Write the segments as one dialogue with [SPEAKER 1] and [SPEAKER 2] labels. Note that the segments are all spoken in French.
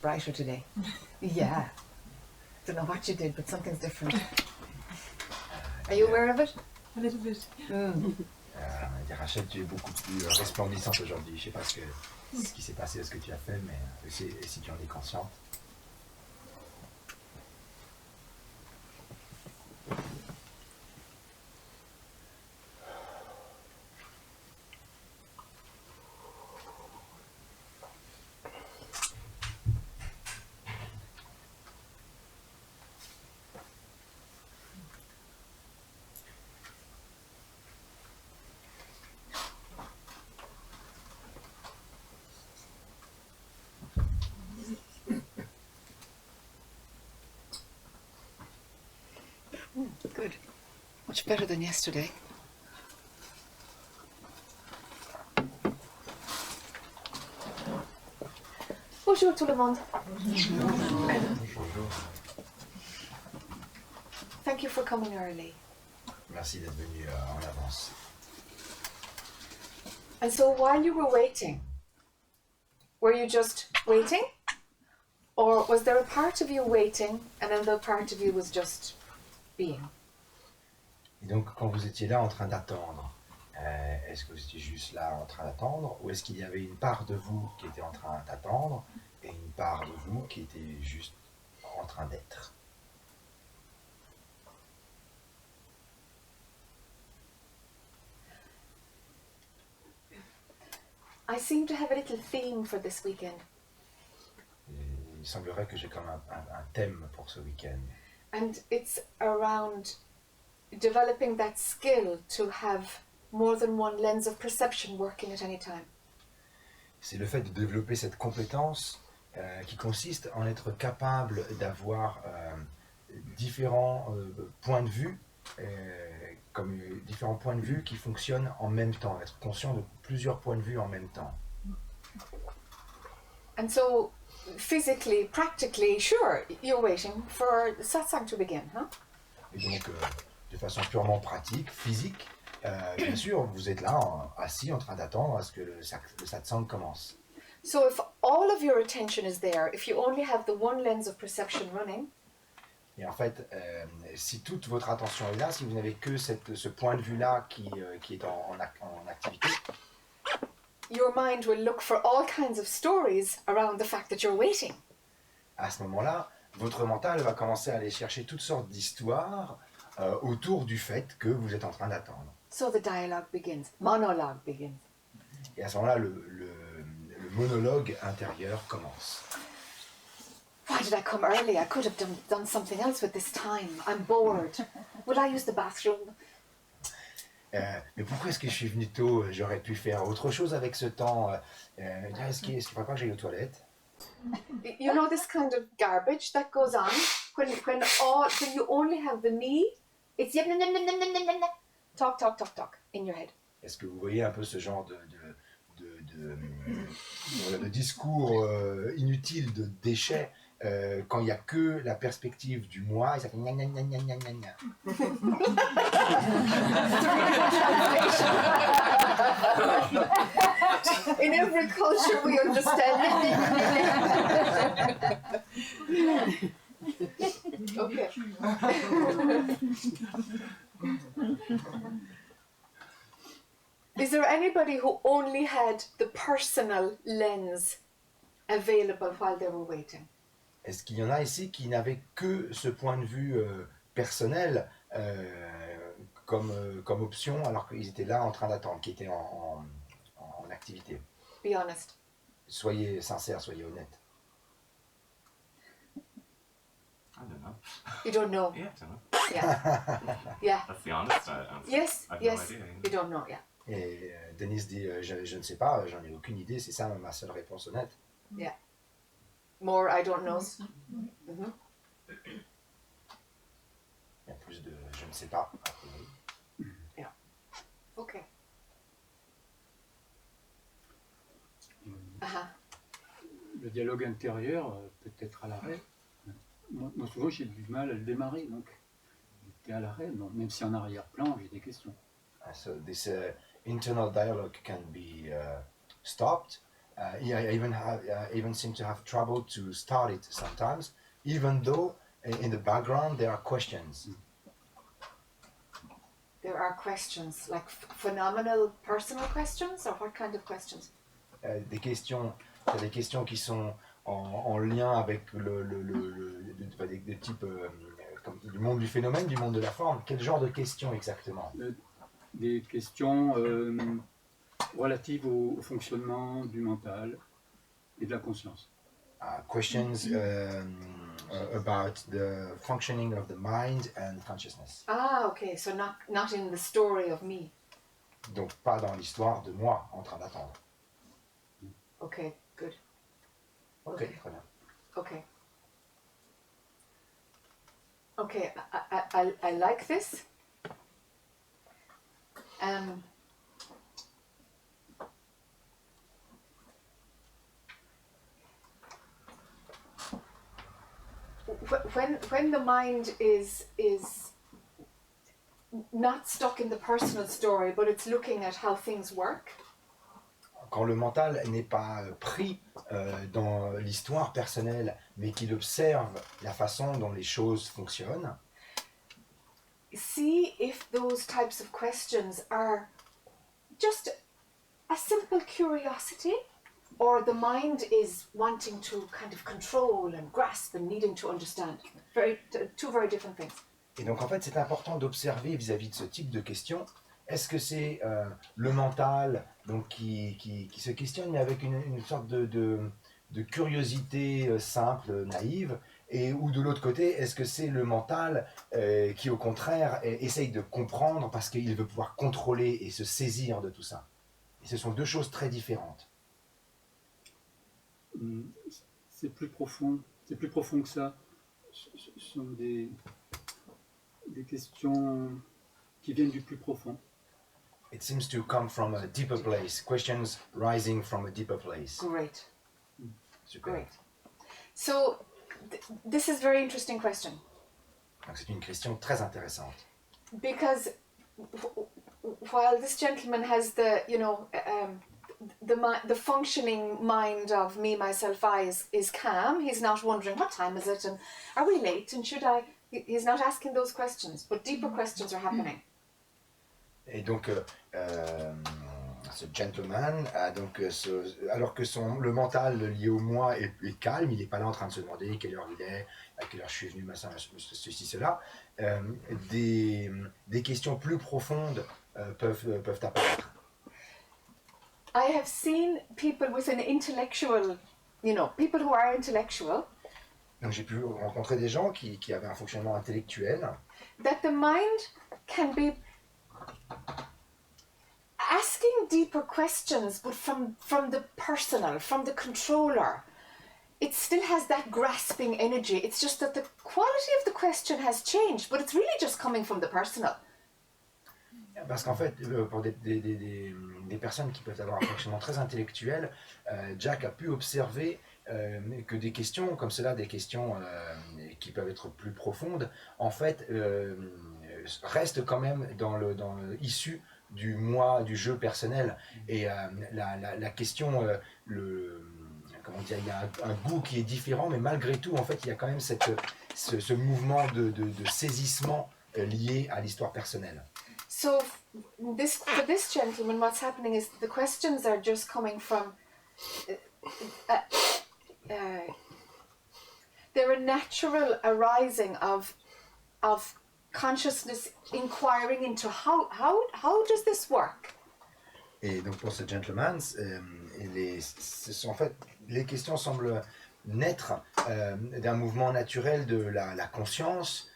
[SPEAKER 1] brighter today. Yeah. Don't know what you did, but something's different. Are you aware of it?
[SPEAKER 2] A little bit.
[SPEAKER 3] Rachel, tu es beaucoup plus resplendissante aujourd'hui. Je sais pas ce qui s'est passé, ce que tu as fait, mais si tu en es consciente.
[SPEAKER 1] Good. Much better than yesterday. Bonjour tout le monde.
[SPEAKER 3] Bonjour.
[SPEAKER 1] Thank you for coming early.
[SPEAKER 3] Merci d'être venu en avance.
[SPEAKER 1] And so while you were waiting, were you just waiting? Or was there a part of you waiting and another part of you was just being?
[SPEAKER 3] Et donc, quand vous étiez là en train d'attendre, est-ce que vous étiez juste là en train d'attendre, ou est-ce qu'il y avait une part de vous qui était en train d'attendre et une part de vous qui était juste en train d'être?
[SPEAKER 1] I seem to have a little theme for this weekend.
[SPEAKER 3] Il semblerait que j'ai comme un thème pour ce week-end.
[SPEAKER 1] And it's around developing that skill to have more than one lens of perception working at any time.
[SPEAKER 3] C'est le fait de développer cette compétence qui consiste en être capable d'avoir différents points de vue, comme différents points de vue qui fonctionnent en même temps, être conscient de plusieurs points de vue en même temps.
[SPEAKER 1] And so, physically, practically, sure, you're waiting for the satsang to begin, huh?
[SPEAKER 3] Et donc, de façon purement pratique, physique, bien sûr, vous êtes là, assis, en train d'attendre à ce que le satsang commence.
[SPEAKER 1] So if all of your attention is there, if you only have the one lens of perception running,
[SPEAKER 3] et en fait, si toute votre attention est là, si vous n'avez que ce point de vue-là qui est en activité,
[SPEAKER 1] your mind will look for all kinds of stories around the fact that you're waiting.
[SPEAKER 3] À ce moment-là, votre mental va commencer à aller chercher toutes sortes d'histoires autour du fait que vous êtes en train d'attendre.
[SPEAKER 1] So the dialogue begins, monologue begins.
[SPEAKER 3] Et à ce moment-là, le monologue intérieur commence.
[SPEAKER 1] Why did I come early? I could have done something else with this time. I'm bored. Would I use the bathroom?
[SPEAKER 3] Mais pourquoi est-ce que je suis venu tôt? J'aurais pu faire autre chose avec ce temps. Est-ce qu'il ne faudrait pas que j'aille aux toilettes?
[SPEAKER 1] You know this kind of garbage that goes on when you only have the me. It's talk in your head.
[SPEAKER 3] Est-ce que vous voyez un peu ce genre de discours inutile, de déchets, quand il n'y a que la perspective du moi, et ça fait gna gna gna gna gna gna gna.
[SPEAKER 1] In every culture we understand. Okay. Is there anybody who only had the personal lens available while they were waiting?
[SPEAKER 3] Est-ce qu'il y en a ici qui n'avaient que ce point de vue personnel comme option alors qu'ils étaient là en train d'attendre, qui étaient en activité?
[SPEAKER 1] Be honest.
[SPEAKER 3] Soyez sincères, soyez honnêtes.
[SPEAKER 4] I don't know.
[SPEAKER 1] You don't know.
[SPEAKER 4] Yeah, I don't know.
[SPEAKER 1] Yeah. Yeah.
[SPEAKER 4] That's the honest answer.
[SPEAKER 1] Yes.
[SPEAKER 4] I have
[SPEAKER 1] Yes.
[SPEAKER 4] no idea.
[SPEAKER 1] You don't know. Yeah.
[SPEAKER 3] Et Denise dit je ne sais pas, j'en ai aucune idée, c'est ça ma seule réponse honnête.
[SPEAKER 1] Yeah. More I don't know. Mm-hmm.
[SPEAKER 3] Il y a plus de je ne sais pas.
[SPEAKER 1] Yeah. Okay. Uh-huh.
[SPEAKER 5] Le dialogue intérieur peut être à l'arrêt. Moi, souvent, j'ai du mal à le démarrer, donc j'étais à l'arrêt, même si en arrière-plan, j'ai des questions.
[SPEAKER 3] So this internal dialogue can be stopped, even seem to have trouble to start it sometimes, even though in the background there are questions.
[SPEAKER 1] There are questions, like phenomenal personal questions, or what kind of questions?
[SPEAKER 3] Des questions qui sont en lien avec des types comme du monde du phénomène, du monde de la forme. Quel genre de questions exactement?
[SPEAKER 5] Des questions relatives au fonctionnement du mental et de la conscience.
[SPEAKER 3] Questions about the functioning of the mind and consciousness.
[SPEAKER 1] Ah, okay, so not in the story of me.
[SPEAKER 3] Donc pas dans l'histoire de moi en train d'attendre.
[SPEAKER 1] Okay, good.
[SPEAKER 3] Ok,
[SPEAKER 1] Okay.
[SPEAKER 3] très bien.
[SPEAKER 1] Okay. Okay, I like this. When the mind is not stuck in the personal story, but it's looking at how things work.
[SPEAKER 3] Quand le mental n'est pas pris dans l'histoire personnelle, mais qu'il observe la façon dont les choses fonctionnent,
[SPEAKER 1] See if those types of questions are just a simple curiosity, or the mind is wanting to kind of control and grasp and needing to understand. Two very different things.
[SPEAKER 3] Et donc en fait c'est important d'observer vis-à-vis de ce type de questions. Est-ce que c'est le mental donc, qui se questionne, mais avec une sorte de curiosité simple, naïve, ou de l'autre côté, est-ce que c'est le mental qui au contraire essaye de comprendre parce qu'il veut pouvoir contrôler et se saisir de tout ça? Et ce sont deux choses très différentes.
[SPEAKER 5] C'est plus profond que ça. Ce sont des questions qui viennent du plus profond.
[SPEAKER 3] It seems to come from a deeper place, questions rising from a deeper place.
[SPEAKER 1] Great.
[SPEAKER 3] Super.
[SPEAKER 1] Great. So this is a very interesting question.
[SPEAKER 3] Donc c'est une question très intéressante.
[SPEAKER 1] Because while this gentleman has the, the functioning mind of me, myself, I is calm, he's not wondering what time is it and are we late and should I, he's not asking those questions, but deeper questions are happening.
[SPEAKER 3] Et donc, ce gentleman, alors que le mental lié au moi est calme, il n'est pas là en train de se demander quelle heure il est, à quelle heure je suis venu, ceci, cela, des questions plus profondes peuvent apparaître.
[SPEAKER 1] I have seen people with an intellectual, people who are intellectual.
[SPEAKER 3] Donc j'ai pu rencontrer des gens qui avaient un fonctionnement intellectuel.
[SPEAKER 1] That the mind can be asking deeper questions, but from the personal, from the controller. It still has that grasping energy. It's just that the quality of the question has changed, but it's really just coming from the personal.
[SPEAKER 3] Parce qu'en fait, pour des personnes qui peuvent avoir un fonctionnement très intellectuel, Jack a pu observer que des questions comme cela, des questions qui peuvent être plus profondes, en fait, restent quand même issues du moi, du jeu personnel. Et la question, comment dire, il y a un goût qui est différent, mais malgré tout, en fait, il y a quand même ce mouvement de saisissement lié à l'histoire personnelle.
[SPEAKER 1] So for this gentleman, what's happening is the questions are just coming from they're a natural arising of consciousness inquiring into how does this work?
[SPEAKER 3] Et donc pour ce gentleman, en fait, les questions semblent naître d'un mouvement naturel de la conscience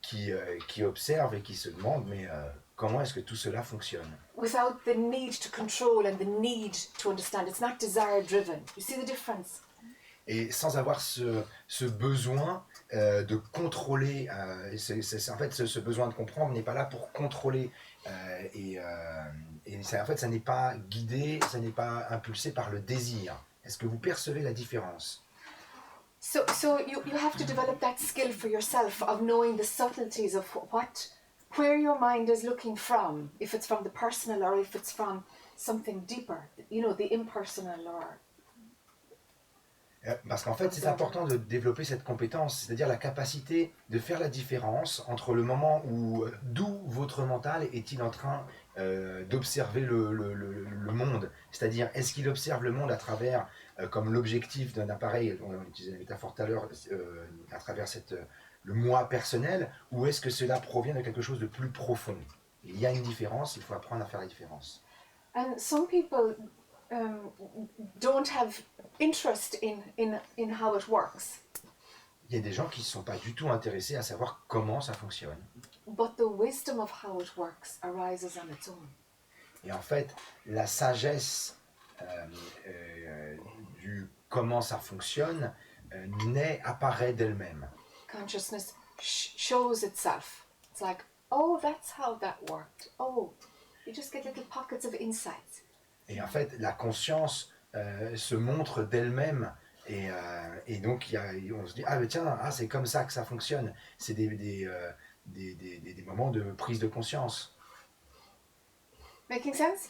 [SPEAKER 3] qui observe et qui se demande mais comment est-ce que tout cela fonctionne?
[SPEAKER 1] Without the need to control and the need to understand. It's not desire driven. You see the difference?
[SPEAKER 3] Et sans avoir ce besoin de contrôler, en fait ce besoin de comprendre n'est pas là pour contrôler et en fait ça n'est pas guidé, ça n'est pas impulsé par le désir. Est-ce que vous percevez la différence?
[SPEAKER 1] So you have to develop that skill for yourself of knowing the subtleties of where your mind is looking from, if it's from the personal or if it's from something deeper, you know, the impersonal or...
[SPEAKER 3] Parce qu'en fait, c'est important de développer cette compétence, c'est-à-dire la capacité de faire la différence entre le moment où, d'où votre mental est-il en train d'observer le monde. C'est-à-dire, est-ce qu'il observe le monde à travers, comme l'objectif d'un appareil, on a utilisé la métaphore tout à l'heure, à travers le moi personnel, ou est-ce que cela provient de quelque chose de plus profond? Il y a une différence, il faut apprendre à faire la différence.
[SPEAKER 1] And some people don't have interest in how it works.
[SPEAKER 3] Il y a des gens qui ne sont pas du tout intéressés à savoir comment ça fonctionne.
[SPEAKER 1] But the wisdom of how it works arises on its own.
[SPEAKER 3] Et en fait, la sagesse du comment ça fonctionne apparaît d'elle-même.
[SPEAKER 1] Consciousness shows itself. It's like, oh, that's how that worked. Oh, you just get little pockets of insights.
[SPEAKER 3] Et en fait, la conscience se montre d'elle-même. Et donc, on se dit, ah, mais tiens, c'est comme ça que ça fonctionne. C'est des moments de prise de conscience.
[SPEAKER 1] Making sense?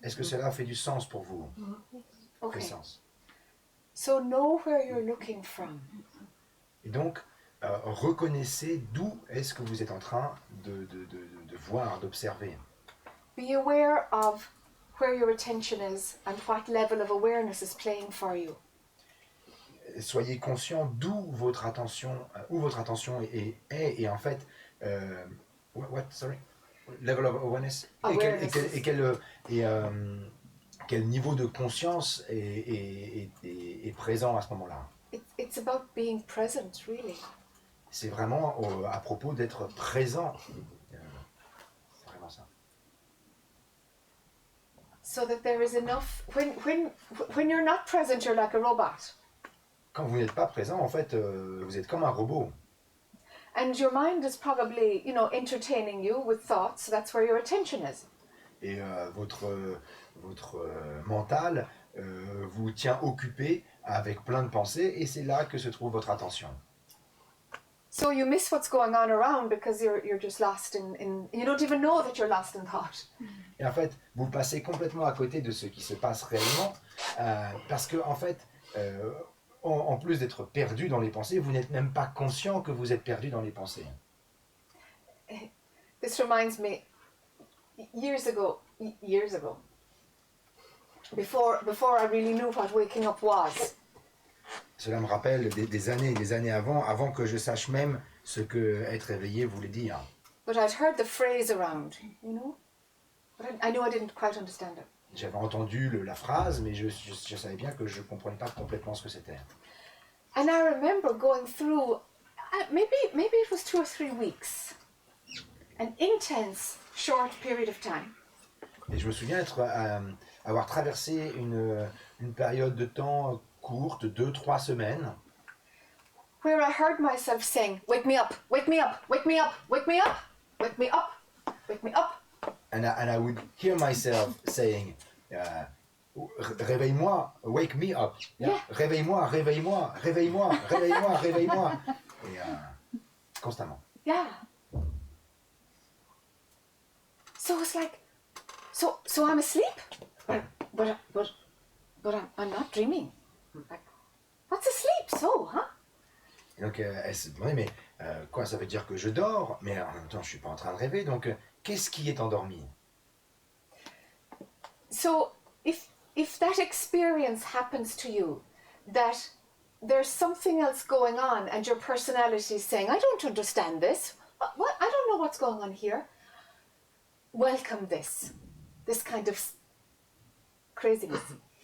[SPEAKER 3] Est-ce que cela fait du sens pour vous?
[SPEAKER 1] Okay.
[SPEAKER 3] Fait sens.
[SPEAKER 1] So know where you're looking from.
[SPEAKER 3] Et donc, reconnaissez d'où est-ce que vous êtes en train de voir, d'observer.
[SPEAKER 1] Be aware of where your attention is and what level of awareness is playing for you.
[SPEAKER 3] Soyez conscient d'où votre attention, est et en fait, sorry, level of awareness, quel niveau de conscience est présent à ce moment-là.
[SPEAKER 1] It's about being present, really.
[SPEAKER 3] C'est vraiment à propos d'être présent. C'est vraiment ça.
[SPEAKER 1] So that there is enough. When you're not present, you're like a robot.
[SPEAKER 3] Quand vous n'êtes pas présent, en fait, vous êtes comme un robot.
[SPEAKER 1] And your mind is probably, you know, entertaining you with thoughts. So that's where your attention is.
[SPEAKER 3] Et votre mental vous tient occupé avec plein de pensées, et c'est là que se trouve votre attention.
[SPEAKER 1] So you miss what's going on around because you're just lost in you don't even know that you're lost in thought.
[SPEAKER 3] Et en fait, vous passez complètement à côté de ce qui se passe réellement, parce que en fait, en plus d'être perdu dans les pensées, vous n'êtes même pas conscient que vous êtes perdu dans les pensées.
[SPEAKER 1] This reminds me, years ago, before I really knew what waking up was.
[SPEAKER 3] Cela me rappelle des années et des années avant que je sache même ce que être éveillé voulait dire.
[SPEAKER 1] But I'd heard the phrase around, you know. But I knew I didn't quite understand it.
[SPEAKER 3] J'avais entendu la phrase, mais je savais bien que je ne comprenais pas complètement ce que c'était.
[SPEAKER 1] And I remember going through, maybe it was 2 or 3 weeks, an intense, short period of time.
[SPEAKER 3] Et je me souviens avoir traversé une période de temps courte, 2-3 semaines,
[SPEAKER 1] where I heard myself saying, "Wake me up, wake me up, wake me up, wake me up, wake me up, wake me up."
[SPEAKER 3] and I would hear myself saying, réveille-moi, wake me up.
[SPEAKER 1] Yeah.
[SPEAKER 3] Réveille-moi, réveille-moi, réveille-moi, réveille-moi, réveille-moi. Et constamment.
[SPEAKER 1] Yeah. So it's like, so I'm asleep, but I'm not dreaming. Like, what's asleep? So, huh?
[SPEAKER 3] Et donc elle se demandait, mais quoi, ça veut dire que je dors, mais en même temps je suis pas en train de rêver, donc qu'est-ce qui est endormi?
[SPEAKER 1] So if that experience happens to you, that there's something else going on and your personality is saying, I don't understand this, what? I don't know what's going on here. Welcome this kind of craziness.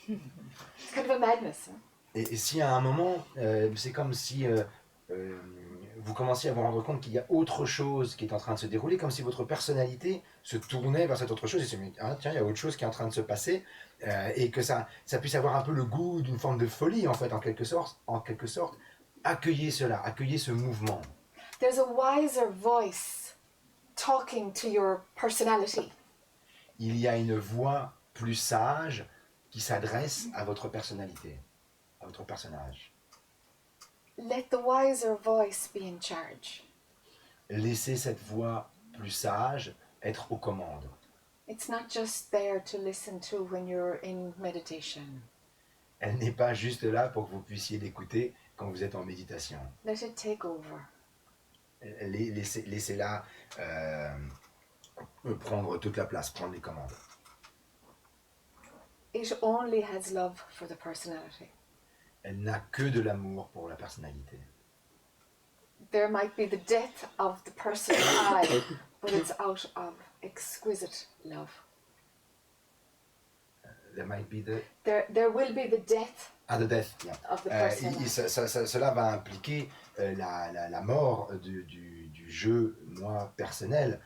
[SPEAKER 1] It's kind of a madness. Huh?
[SPEAKER 3] Et si à un moment, c'est comme si vous commenciez à vous rendre compte qu'il y a autre chose qui est en train de se dérouler, comme si votre personnalité se tournait vers cette autre chose et se dit, ah, tiens, il y a autre chose qui est en train de se passer, et que ça puisse avoir un peu le goût d'une forme de folie, en fait, en quelque sorte. Accueillez cela, accueillez ce mouvement.
[SPEAKER 1] There's a wiser voice talking to your personality.
[SPEAKER 3] Il y a une voix plus sage qui s'adresse à votre personnalité, à votre personnage.
[SPEAKER 1] Let the wiser voice be in charge.
[SPEAKER 3] Laissez cette voix plus sage être aux commandes.
[SPEAKER 1] It's not just there to listen to when you're in meditation.
[SPEAKER 3] Elle n'est pas juste là pour que vous puissiez l'écouter quand vous êtes en méditation.
[SPEAKER 1] Let it take over.
[SPEAKER 3] Laissez-la prendre toute la place, prendre les commandes.
[SPEAKER 1] It only has love for the personality.
[SPEAKER 3] Elle n'a que de l'amour pour la personnalité.
[SPEAKER 1] There might be the death of the personal I, but it's out of exquisite love.
[SPEAKER 3] There might be the...
[SPEAKER 1] There will be the death
[SPEAKER 3] the death. Yeah.
[SPEAKER 1] of the personal I.
[SPEAKER 3] Cela va impliquer la mort du jeu moi personnel,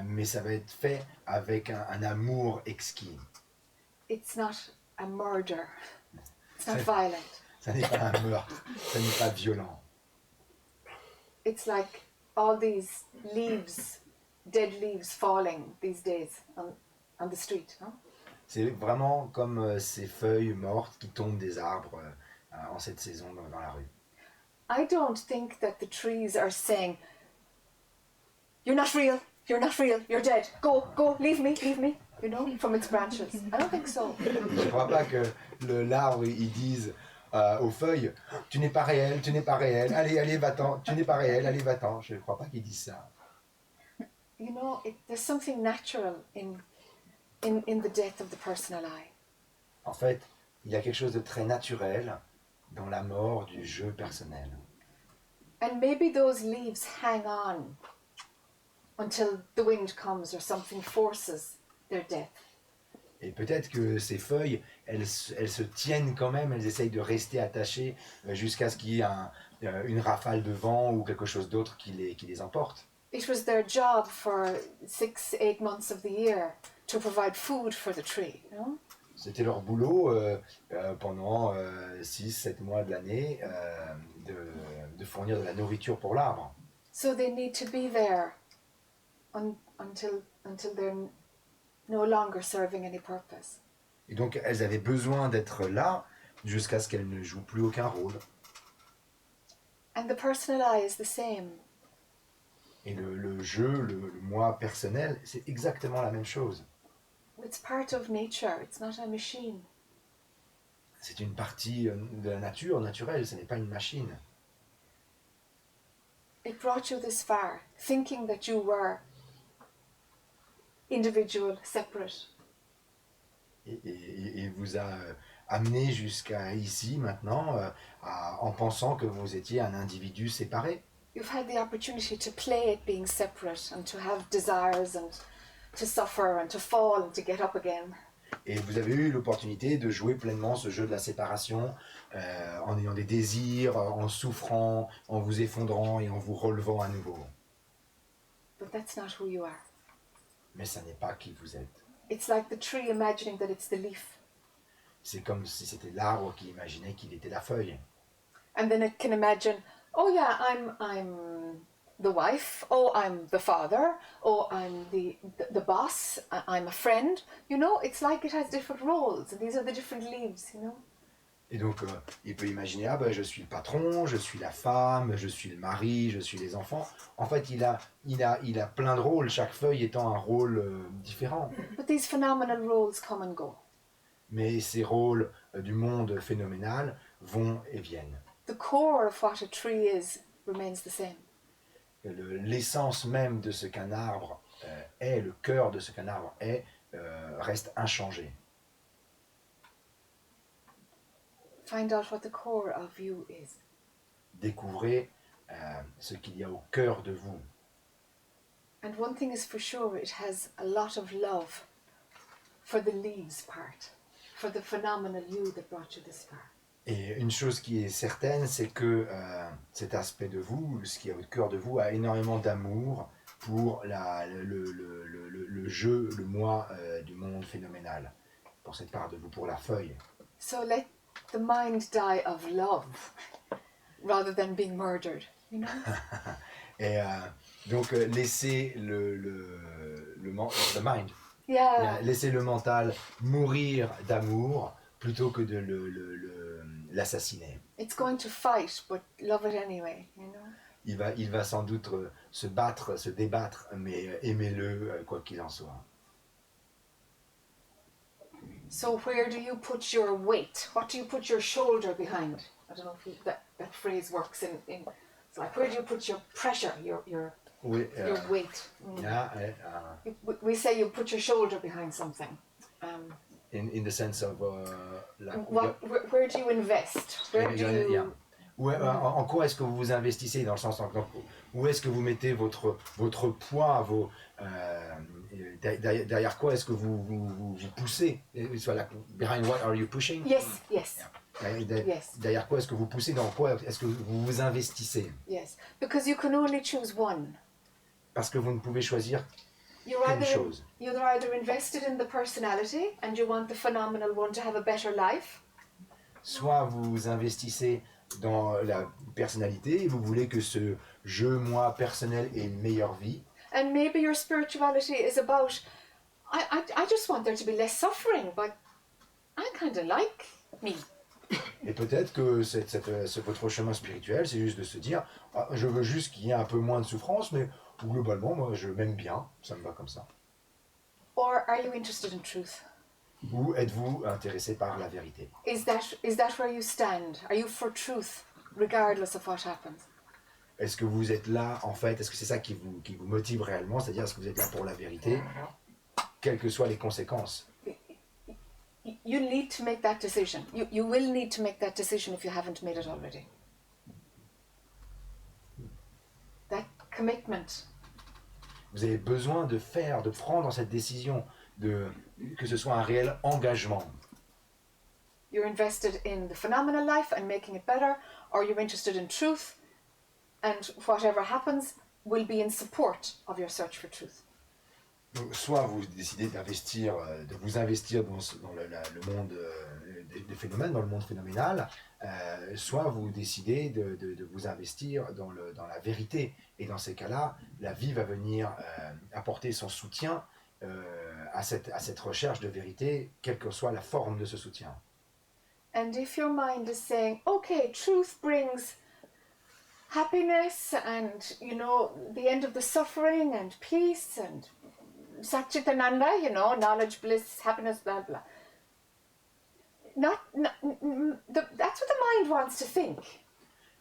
[SPEAKER 3] mais ça va être fait avec un amour exquis.
[SPEAKER 1] It's not a murder. It's not violent.
[SPEAKER 3] Ça n'est pas un meurtre, ça n'est pas violent.
[SPEAKER 1] It's like all these leaves, dead leaves falling these days on the street. Huh?
[SPEAKER 3] C'est vraiment comme ces feuilles mortes qui tombent des arbres en cette saison dans la rue.
[SPEAKER 1] I don't think that the trees are saying, you're not real, you're dead, go, leave me, you know, from its branches. I don't think so.
[SPEAKER 3] Je ne crois pas que l'arbre, ils disent aux feuilles, tu n'es pas réel, allez, va-t'en, tu n'es pas réel, allez, va-t'en. Je ne crois pas qu'ils disent ça.
[SPEAKER 1] You know, there's something natural in the death of the personal I.
[SPEAKER 3] En fait, il y a quelque chose de très naturel dans la mort du jeu personnel.
[SPEAKER 1] And maybe those leaves hang on until the wind comes or something forces their death.
[SPEAKER 3] Et peut-être que ces feuilles, elles se tiennent quand même, elles essayent de rester attachées jusqu'à ce qu'il y ait une rafale de vent ou quelque chose d'autre qui les emporte.
[SPEAKER 1] It was their job for 6-8 months of the year to provide food for the tree, you know?
[SPEAKER 3] C'était leur boulot pendant 6-7 mois de l'année de fournir de la nourriture pour l'arbre.
[SPEAKER 1] So they need to be there until they're no longer serving any purpose.
[SPEAKER 3] Et donc elles avaient besoin d'être là jusqu'à ce qu'elles ne jouent plus aucun rôle.
[SPEAKER 1] And the personal I is the same.
[SPEAKER 3] Et le jeu, le moi personnel, c'est exactement la même chose.
[SPEAKER 1] It's part of nature, it's not a machine.
[SPEAKER 3] C'est une partie de la nature naturelle, ce n'est pas une machine.
[SPEAKER 1] It brought you this far, thinking that you were individual, separate.
[SPEAKER 3] Et vous a amené jusqu'à ici maintenant en pensant que vous étiez un individu séparé.
[SPEAKER 1] You've had the opportunity to play at being separate and to have desires and to suffer and to fall and to get up again.
[SPEAKER 3] Et vous avez eu l'opportunité de jouer pleinement ce jeu de la séparation en ayant des désirs, en souffrant, en vous effondrant et en vous relevant à nouveau.
[SPEAKER 1] But that's not who you are.
[SPEAKER 3] Mais ça n'est pas qui vous êtes.
[SPEAKER 1] It's like the tree imagining that it's the leaf.
[SPEAKER 3] C'est comme si c'était l'arbre qui imaginait qu'il était la feuille.
[SPEAKER 1] And then it can imagine, oh yeah, I'm the wife, oh I'm the father, oh I'm the boss, I'm a friend. You know, it's like it has different roles and these are the different leaves, you know.
[SPEAKER 3] Et donc, il peut imaginer, ah ben, je suis le patron, je suis la femme, je suis le mari, je suis les enfants. En fait, il a plein de rôles, chaque feuille étant un rôle différent.
[SPEAKER 1] But these phenomenal roles come and go.
[SPEAKER 3] Mais ces rôles du monde phénoménal vont et viennent.
[SPEAKER 1] The core of what a tree is remains the same.
[SPEAKER 3] L'essence même de ce qu'un arbre est, le cœur de ce qu'un arbre est, reste inchangé.
[SPEAKER 1] Find out what the core of you is.
[SPEAKER 3] Découvrez ce qu'il y a au cœur de vous.
[SPEAKER 1] And one thing is for sure, it has a lot of love for the leaves part, for the phenomenal you that brought you this far.
[SPEAKER 3] Et une chose qui est certaine, c'est que cet aspect de vous, ce qui est au cœur de vous, a énormément d'amour pour le jeu, le moi du monde phénoménal, pour cette part de vous, pour la feuille.
[SPEAKER 1] So let the mind die of love rather than being murdered, you know?
[SPEAKER 3] Et donc laissez le mind,
[SPEAKER 1] Yeah.
[SPEAKER 3] laissez le mental mourir d'amour plutôt que de l'assassiner.
[SPEAKER 1] It's going to fight, but love it anyway, you know?
[SPEAKER 3] Il va sans doute se battre, se débattre, mais aimez-le quoi qu'il en soit.
[SPEAKER 1] So where do you put your weight? What do you put your shoulder behind? I don't know if that phrase works in it's like, where do you put your pressure, your
[SPEAKER 3] Oui,
[SPEAKER 1] weight?
[SPEAKER 3] yeah,
[SPEAKER 1] We say you put your shoulder behind something.
[SPEAKER 3] in the sense of
[SPEAKER 1] Where do you invest? Where do you...
[SPEAKER 3] en quoi est-ce que vous vous investissez, dans le sens donc, où est-ce que vous mettez votre poids, derrière quoi est-ce que vous poussez, soit behind what are you pushing?
[SPEAKER 1] Yes.
[SPEAKER 3] Derrière quoi est-ce que vous poussez, dans quoi est-ce que vous vous investissez?
[SPEAKER 1] Yes, because you can only choose one.
[SPEAKER 3] Parce que vous ne pouvez choisir
[SPEAKER 1] You're
[SPEAKER 3] qu'une chose.
[SPEAKER 1] You're either invested in the personality and you want the phenomenal one to have a better life.
[SPEAKER 3] Soit vous vous investissez dans la personnalité et vous voulez que ce moi personnel ait une meilleure vie.
[SPEAKER 1] And maybe your spirituality is about, I just want there to be less suffering, but I kind of like me.
[SPEAKER 3] Et peut-être que votre chemin spirituel, c'est juste de se dire, je veux juste qu'il y ait un peu moins de souffrance, mais globalement, moi, je m'aime bien, ça me va comme ça.
[SPEAKER 1] Or are you interested in truth?
[SPEAKER 3] Ou êtes-vous intéressé par la vérité?
[SPEAKER 1] Is that where you stand? Are you for truth, regardless of what happens?
[SPEAKER 3] Est-ce que vous êtes là, en fait, est-ce que c'est ça qui vous motive réellement? C'est-à-dire, est-ce que vous êtes là pour la vérité, quelles que soient les conséquences?
[SPEAKER 1] You need to make that decision. You will need to make that decision if you haven't made it already. That commitment.
[SPEAKER 3] Vous avez besoin de prendre cette décision, que ce soit un réel engagement.
[SPEAKER 1] You're invested in the phenomenal life and making it better, or you're interested in truth, and whatever happens will be in support of your search for truth.
[SPEAKER 3] Donc, soit vous décidez de vous investir dans le monde des phénomènes, dans le monde phénoménal, soit vous décidez de vous investir dans la vérité. Et dans ces cas-là, la vie va venir apporter son soutien à cette recherche de vérité, quelle que soit la forme de ce soutien.
[SPEAKER 1] And if your mind is saying, okay, truth brings happiness and, the end of the suffering and peace and Satchitananda, knowledge, bliss, happiness, blah, blah. That's what the mind wants to think.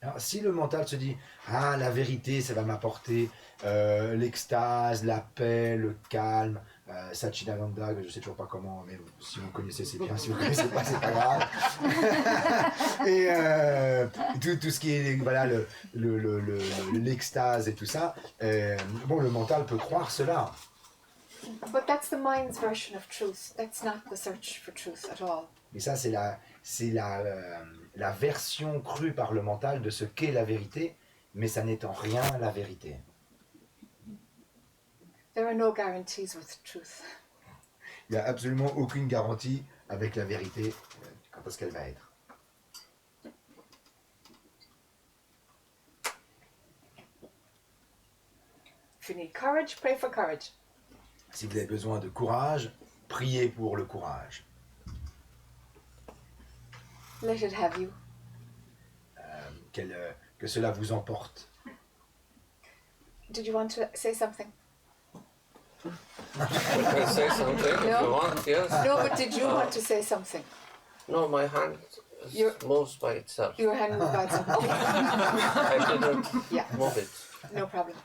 [SPEAKER 3] Alors, si le mental se dit « Ah, la vérité, ça va m'apporter l'extase, la paix, le calme, Satchitananda, je ne sais toujours pas comment, mais si vous connaissez, c'est bien, si vous ne connaissez pas, c'est pas grave. » Et tout ce qui est l'extase et tout ça, le mental peut croire cela.
[SPEAKER 1] But that's the mind's version of truth. That's not the search for truth at all.
[SPEAKER 3] Mais ça, c'est la version crue par le mental de ce qu'est la vérité, mais ça n'est en rien la vérité.
[SPEAKER 1] There are no guarantees with truth.
[SPEAKER 3] Il n'y a absolument aucune garantie avec la vérité quant à ce qu'elle va être.
[SPEAKER 1] If you need courage, pray for courage.
[SPEAKER 3] Si vous avez besoin de courage, priez pour le courage.
[SPEAKER 1] Let it have you.
[SPEAKER 3] Que cela vous emporte.
[SPEAKER 1] Did you want to say something?
[SPEAKER 2] You can say something if you want, yes.
[SPEAKER 1] No, but did you want to say something?
[SPEAKER 2] No, my hand moves by itself.
[SPEAKER 1] Your hand moved by itself. Okay.
[SPEAKER 2] I didn't move it.
[SPEAKER 1] No problem.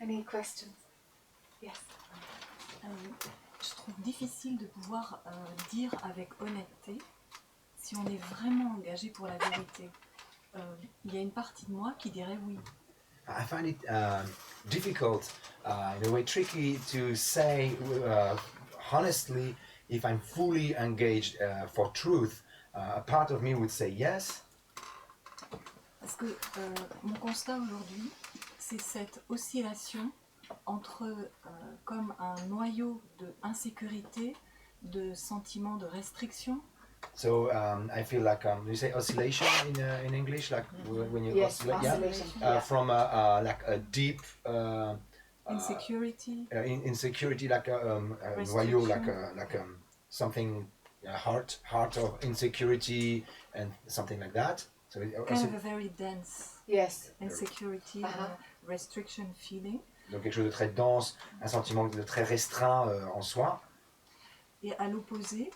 [SPEAKER 1] Any questions? Yes.
[SPEAKER 6] Je trouve difficile de pouvoir dire avec honnêteté si on est vraiment engagé pour la vérité. Il y a une partie de moi qui dirait oui.
[SPEAKER 3] I find it difficult, in a way tricky to say honestly if I'm fully engaged for truth. A part of me would say yes.
[SPEAKER 6] Parce que mon constat aujourd'hui, c'est cette oscillation entre comme un noyau de insécurité, de sentiment de restriction.
[SPEAKER 3] So I feel like you say oscillation in English, like when you oscillate,
[SPEAKER 1] oscillation.
[SPEAKER 3] From like a deep
[SPEAKER 6] Insecurity.
[SPEAKER 3] Insecurity, like a noyau, like something heart of insecurity and something like that. So
[SPEAKER 6] Kind of a very dense
[SPEAKER 1] Yes.
[SPEAKER 6] insecurity, restriction feeling.
[SPEAKER 3] Donc quelque chose de très dense, un sentiment de très restreint en soi.
[SPEAKER 6] Et à l'opposé,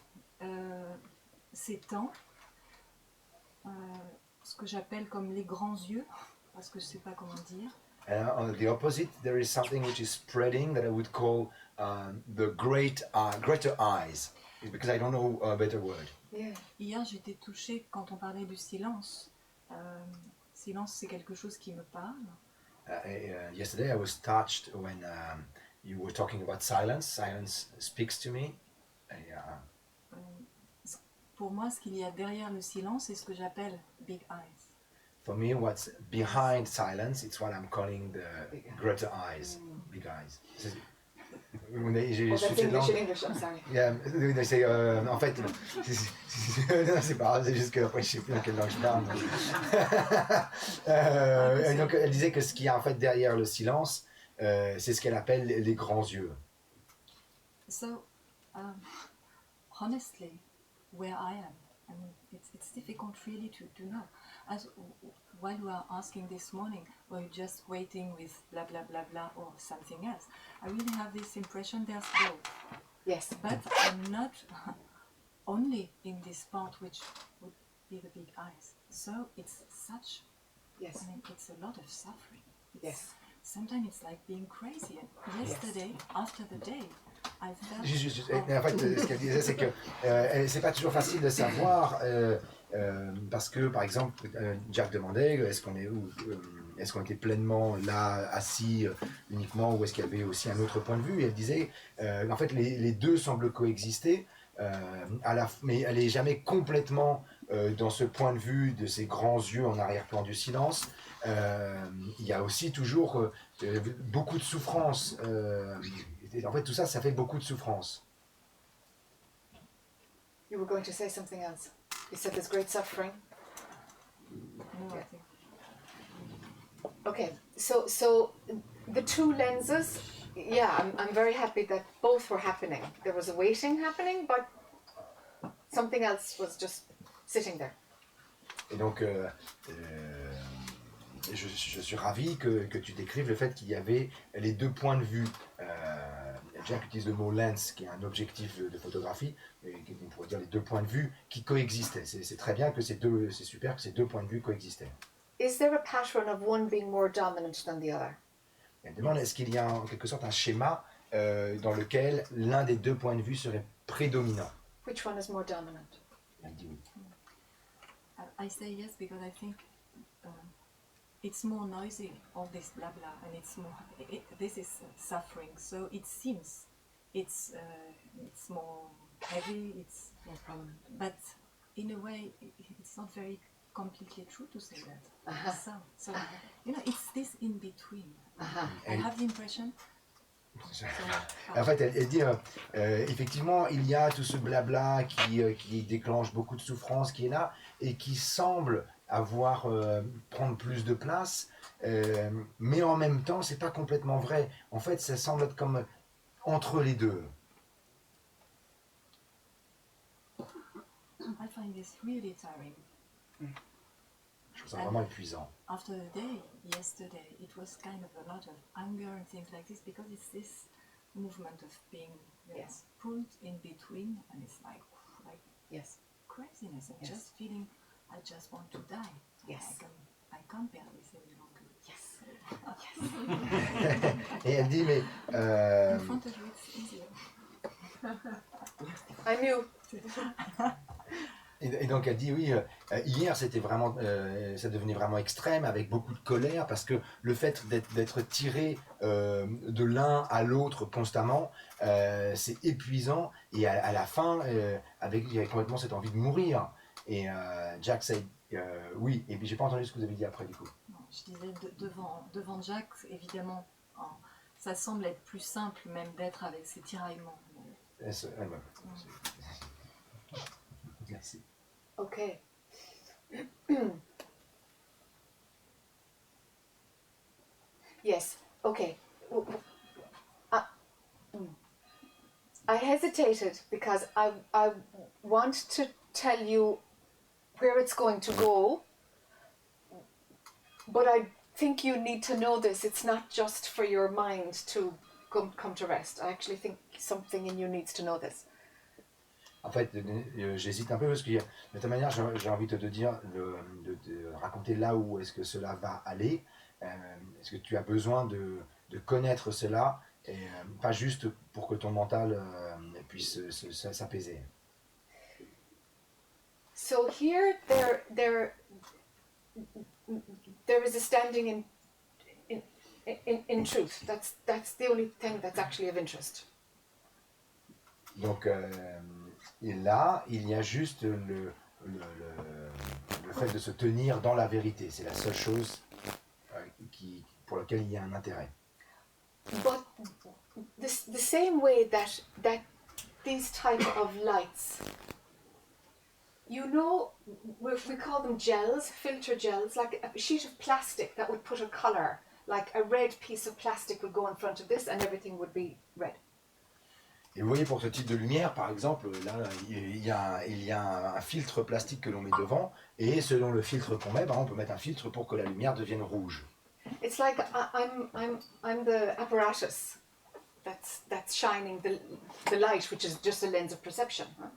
[SPEAKER 6] ces temps, ce que j'appelle comme les grands yeux, parce que je ne sais pas comment dire.
[SPEAKER 3] And on the opposite, there is something which is spreading that I would call the greater eyes, because I don't know a better word.
[SPEAKER 1] Yeah.
[SPEAKER 6] Hier, j'étais touchée quand on parlait du silence. Silence, c'est quelque chose qui me parle.
[SPEAKER 3] Yesterday I was touched when you were talking about silence. Silence speaks to me.
[SPEAKER 6] Pour moi, ce qu'il y a derrière le silence, c'est ce que j'appelle big eyes.
[SPEAKER 3] For me, what's behind silence, it's what I'm calling the greater eyes, big eyes. J'ai
[SPEAKER 1] Oh, that's
[SPEAKER 3] soufflé de
[SPEAKER 1] English
[SPEAKER 3] langue.
[SPEAKER 1] in English, I'm sorry.
[SPEAKER 3] Yeah, c'est, en fait, non, c'est pas grave, c'est juste que après je sais plus dans quelle langue je parle. Et donc elle disait que ce qu'il y a en fait derrière le silence, c'est ce qu'elle appelle les grands yeux.
[SPEAKER 6] So, honestly, where I am, I mean, it's difficult really to know. As while you are asking this morning, were you just waiting with blah blah blah blah or something else? I really have this impression there's both.
[SPEAKER 1] Yes.
[SPEAKER 6] But I'm not only in this part which would be the big eyes. So it's such,
[SPEAKER 1] Yes.
[SPEAKER 6] I mean, it's a lot of suffering.
[SPEAKER 1] Yes.
[SPEAKER 6] Sometimes it's like being crazy. And yesterday, after the day, I felt...
[SPEAKER 3] En fait, ce qu'elle disait, c'est que c'est pas toujours facile de savoir, parce que, par exemple, Jack demandait, est-ce qu'on était pleinement là, assis uniquement, ou est-ce qu'il y avait aussi un autre point de vue? Et elle disait, en fait, les deux semblent coexister, mais elle n'est jamais complètement dans ce point de vue de ces grands yeux en arrière-plan du silence. Il y a aussi toujours beaucoup de souffrance. En fait, tout ça, ça fait beaucoup de souffrance.
[SPEAKER 1] You were going to say something else. You said there's great suffering.
[SPEAKER 6] No, I think.
[SPEAKER 1] Okay, so the two lenses, yeah, I'm very happy that both were happening. There was a waiting happening, but something else was just sitting there.
[SPEAKER 3] Et donc, je suis ravi que tu décrives le fait qu'il y avait les deux points de vue. Jack utilise le mot lens, qui est un objectif de photographie, et on pourrait dire les deux points de vue qui coexistaient. C'est très bien que c'est super que ces deux points de vue coexistaient.
[SPEAKER 1] Is there a pattern of one being more dominant than the other?
[SPEAKER 3] Elle demande est-ce qu'il y a en quelque sorte un schéma dans lequel l'un des deux points de vue serait prédominant.
[SPEAKER 1] Which one is more dominant?
[SPEAKER 3] Elle dit oui.
[SPEAKER 6] I say yes because I think it's more noisy, all this blah blah, and it's more. This is suffering, so it seems it's more heavy. It's
[SPEAKER 1] More prominent.
[SPEAKER 6] but in a way it's not very completely true to say that.
[SPEAKER 1] Uh-huh.
[SPEAKER 6] So you know, it's this in between.
[SPEAKER 1] Uh-huh.
[SPEAKER 6] I have the impression.
[SPEAKER 3] En fait, elle dit effectivement, il y a tout ce blabla qui déclenche beaucoup de souffrance qui est là et qui semble avoir prendre plus de place, mais en même temps, c'est pas complètement vrai. En fait, ça semble être comme entre les deux.
[SPEAKER 6] I find this really tiring.
[SPEAKER 3] Je trouve ça vraiment épuisant.
[SPEAKER 6] After the day, yesterday, it was kind of a lot of anger and things like this because it's this movement of being
[SPEAKER 1] Yes.
[SPEAKER 6] pulled in between, and it's like
[SPEAKER 1] Yes.
[SPEAKER 6] craziness and
[SPEAKER 1] Yes.
[SPEAKER 6] just feeling I just want to die.
[SPEAKER 1] Yes.
[SPEAKER 6] I can't bear this any longer.
[SPEAKER 1] Yes.
[SPEAKER 3] Et elle dit mais
[SPEAKER 6] In front of you, it's easier.
[SPEAKER 1] I knew.
[SPEAKER 3] et donc elle dit oui, hier c'était vraiment, ça devenait vraiment extrême avec beaucoup de colère parce que le fait d'être tiré de l'un à l'autre constamment, c'est épuisant et à la fin, il y avait complètement cette envie de mourir. Et Jack say oui, et puis j'ai pas entendu ce que vous avez dit après du coup.
[SPEAKER 6] Non, je disais devant Jac, évidemment, ça semble être plus simple même d'être avec ces tiraillements.
[SPEAKER 3] Merci.
[SPEAKER 1] Okay. Yes. Okay. I hesitated because I want to tell you where it's going to go, but think you need to know this. It's not just for your mind to come to rest. I actually think something in you needs to know this.
[SPEAKER 3] En fait, j'hésite un peu parce que de ta manière, j'ai envie de te dire, de raconter là où est-ce que cela va aller. Est-ce que tu as besoin de connaître cela, et pas juste pour que ton mental puisse s'apaiser.
[SPEAKER 1] So here, there is a standing in truth. That's the only thing that's actually of interest.
[SPEAKER 3] Donc, et là, il y a juste le fait de se tenir dans la vérité. C'est la seule chose pour laquelle il y a un intérêt.
[SPEAKER 1] But the same way that these type of lights, you know, we call them gels, filter gels, like a sheet of plastic that would put a color, like a red piece of plastic would go in front of this and everything would be red.
[SPEAKER 3] Et vous voyez, pour ce type de lumière, par exemple, là, il y a un filtre plastique que l'on met devant, et selon le filtre qu'on met, on peut mettre un filtre pour que la lumière devienne rouge.
[SPEAKER 1] It's like I'm the apparatus that's shining the light, which is just a lens of perception. Huh?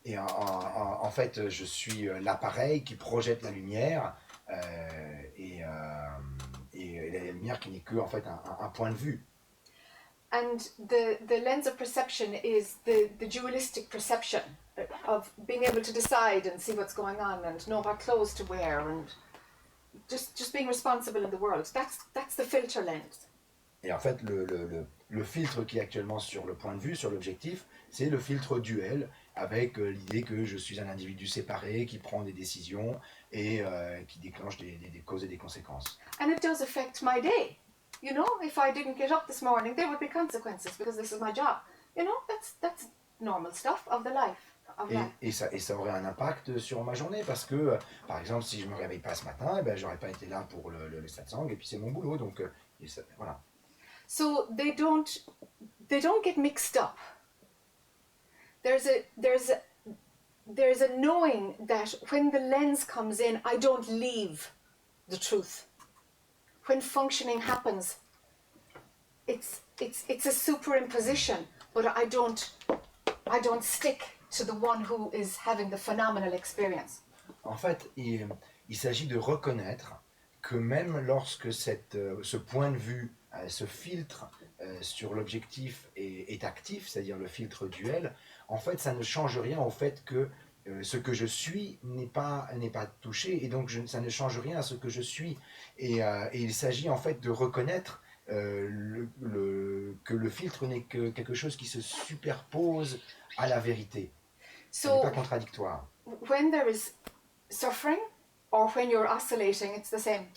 [SPEAKER 3] Et en fait, je suis l'appareil qui projette la lumière, et la lumière qui n'est que en fait un point de vue.
[SPEAKER 1] And the lens of perception is the dualistic perception of being able to decide and see what's going on and know what clothes to wear and just being responsible in the world. That's the filter lens.
[SPEAKER 3] Et en fait, le filtre qui est actuellement sur le point de vue, sur l'objectif, c'est le filtre duel, avec l'idée que je suis un individu séparé qui prend des décisions et qui déclenche des causes et des conséquences.
[SPEAKER 1] And it does affect my day. You know, if I didn't get up this morning, there would be consequences because this is my job. You know, that's normal stuff of the life.
[SPEAKER 3] Et ça aurait un impact sur ma journée parce que, par exemple, si je me réveille pas ce matin, j'aurais pas été là pour le satsang et puis c'est mon boulot, donc voilà.
[SPEAKER 1] So they don't get mixed up. There's a knowing that when the lens comes in, I don't leave the truth. When functioning happens, it's a superimposition, but I don't stick to the one who is having the phenomenal experience.
[SPEAKER 3] En fait, il s'agit de reconnaître que même lorsque ce point de vue, ce filtre sur l'objectif est actif, c'est-à-dire le filtre duel, en fait, ça ne change rien au fait que ce que je suis n'est pas touché, et donc ça ne change rien à ce que je suis. Et il s'agit en fait de reconnaître que le filtre n'est que quelque chose qui se superpose à la vérité. Ce n'est pas contradictoire.
[SPEAKER 1] When there is suffering or when you're oscillating, it's the same.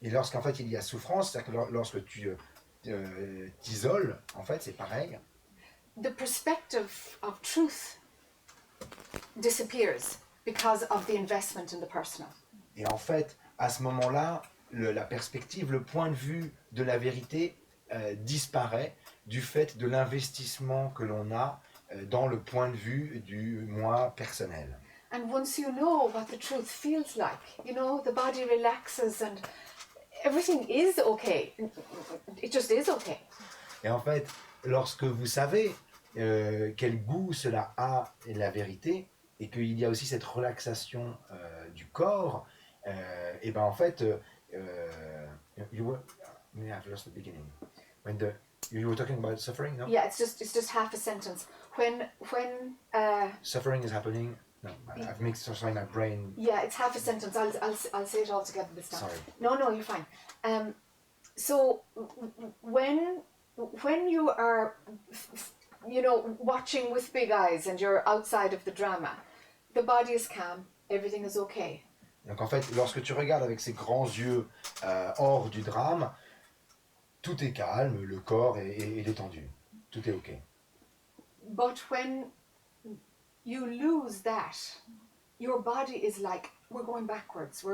[SPEAKER 3] Et lorsqu'en fait il y a souffrance, c'est-à-dire que lorsque tu t'isoles, en fait c'est pareil.
[SPEAKER 1] The perspective of truth disappears because of the investment in the personal.
[SPEAKER 3] Et en fait, à ce moment-là, la perspective, le point de vue de la vérité disparaît du fait de l'investissement que l'on a dans le point de vue du moi personnel.
[SPEAKER 1] And once you know what the truth feels like, you know, the body relaxes and everything is okay. It just is okay.
[SPEAKER 3] Et en fait, lorsque vous savez quel goût cela a la vérité, et qu'il y a aussi cette relaxation du corps, et ben en fait, I've lost the beginning. You were talking about suffering, no?
[SPEAKER 1] Yeah, it's just half a sentence. When
[SPEAKER 3] Suffering is happening. No, I've mixed. Sorry, my brain.
[SPEAKER 1] yeah, it's half a sentence. I'll say it all together this time.
[SPEAKER 3] Sorry.
[SPEAKER 1] No, you're fine. So when you are, you know, watching with big eyes and you're outside of the drama, the body is calm, everything is okay.
[SPEAKER 3] Donc en fait, lorsque tu regardes avec ces grands yeux hors du drame, tout est calme, le corps est détendu, tout est ok.
[SPEAKER 1] But when you lose that, your body is like, we're going backwards.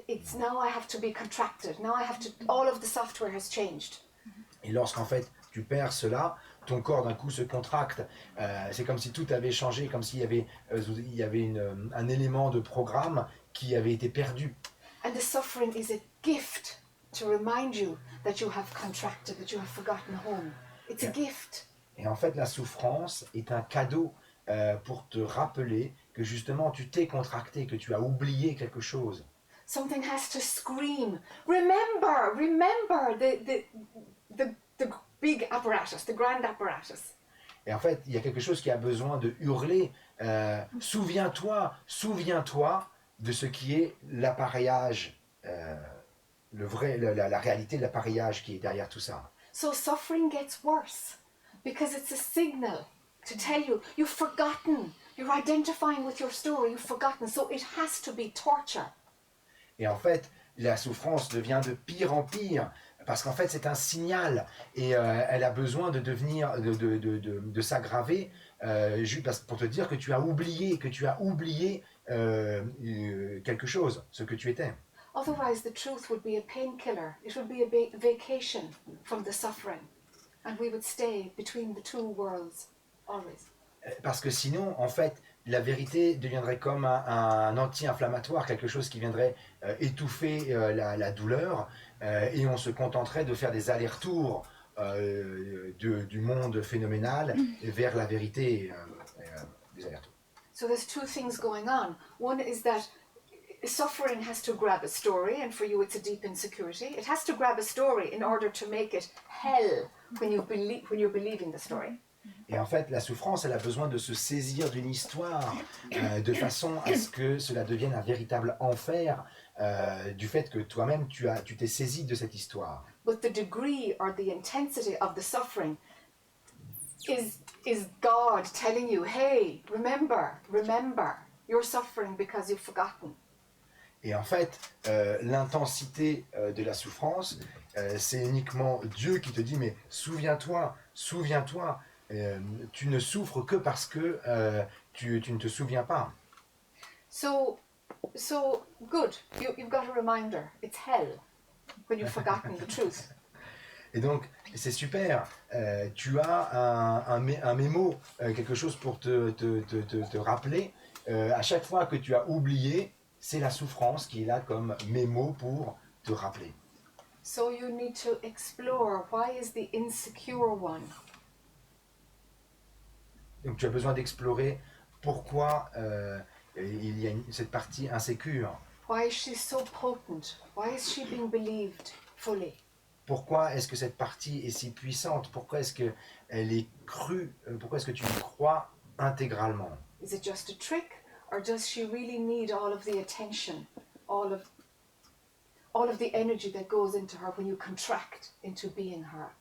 [SPEAKER 1] It's now I have to be contracted. Now I have to. All of the software has changed.
[SPEAKER 3] Et lorsqu'en fait tu perds cela, ton corps d'un coup se contracte. C'est comme si tout avait changé, comme s'il y avait un élément de programme qui avait été perdu.
[SPEAKER 1] And the suffering is a gift to remind you that you have contracted, that you have forgotten home. It's a gift.
[SPEAKER 3] Et en fait, la souffrance est un cadeau pour te rappeler que justement tu t'es contracté, que tu as oublié quelque chose.
[SPEAKER 1] Something has to scream, remember, remember the big apparatus, the grand apparatus.
[SPEAKER 3] Et en fait, il y a quelque chose qui a besoin de hurler, souviens-toi, souviens-toi de ce qui est l'appareillage, la réalité de l'appareillage qui est derrière tout ça.
[SPEAKER 1] So suffering gets worse because it's a signal to tell you you've forgotten, you're identifying with your story, you've forgotten, so it has to be torture.
[SPEAKER 3] Et en fait, la souffrance devient de pire en pire, parce qu'en fait c'est un signal, et elle a besoin de devenir, de s'aggraver, juste pour te dire que tu as oublié, quelque chose, ce que tu étais.
[SPEAKER 1] Otherwise the truth would be a painkiller, it would be a vacation from the suffering, and we would stay between the two worlds, always.
[SPEAKER 3] Parce que sinon, en fait, la vérité deviendrait comme un anti-inflammatoire, quelque chose qui viendrait étouffer la douleur, et on se contenterait de faire des allers-retours du monde phénoménal vers la vérité, des allers-retours.
[SPEAKER 1] So there's two things going on. One is that suffering has to grab a story, and for you it's a deep insecurity. It has to grab a story in order to make it hell when you're believing the story.
[SPEAKER 3] Et en fait, la souffrance, elle a besoin de se saisir d'une histoire de façon à ce que cela devienne un véritable enfer du fait que toi-même, tu t'es saisi de cette histoire.
[SPEAKER 1] But the degree or the intensity of the suffering is God telling you, hey, remember, you're suffering because you've forgotten.
[SPEAKER 3] Et en fait, l'intensité de la souffrance, c'est uniquement Dieu qui te dit, mais souviens-toi, souviens-toi. Tu ne souffres que parce que tu ne te souviens pas.
[SPEAKER 1] So good. You've got a reminder. It's hell when you've forgotten the truth.
[SPEAKER 3] Et donc, c'est super. Tu as un mémo, quelque chose pour te rappeler. À chaque fois que tu as oublié, c'est la souffrance qui est là comme mémo pour te rappeler.
[SPEAKER 1] So you need to explore, why is the insecure one?
[SPEAKER 3] Donc tu as besoin d'explorer pourquoi il y a cette partie insécure.
[SPEAKER 1] Why is she so potent? Why is she being believed fully?
[SPEAKER 3] Pourquoi est-ce que cette partie est si puissante? Pourquoi est-ce qu'elle est crue? Pourquoi est-ce que tu y crois intégralement?
[SPEAKER 1] Is it just a trick, or does she really need all of the attention, all of the energy that goes into her when you contract into being her?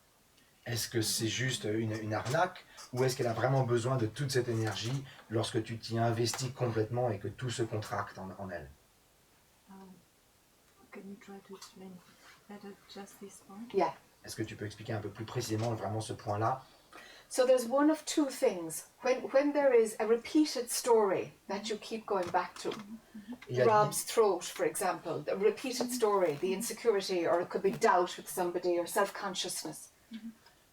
[SPEAKER 3] Est-ce que c'est juste une arnaque, ou est-ce qu'elle a vraiment besoin de toute cette énergie lorsque tu t'y investis complètement et que tout se contracte en elle?
[SPEAKER 6] Can you try to explain better just this point?
[SPEAKER 1] Yeah.
[SPEAKER 3] Est-ce que tu peux expliquer un peu plus précisément vraiment ce point-là?
[SPEAKER 1] So there's one of two things. When there is a repeated story that you keep going back to,
[SPEAKER 3] Il y a-
[SPEAKER 1] Rob's throat, for example, the repeated story, the insecurity, or it could be doubt with somebody, or self-consciousness.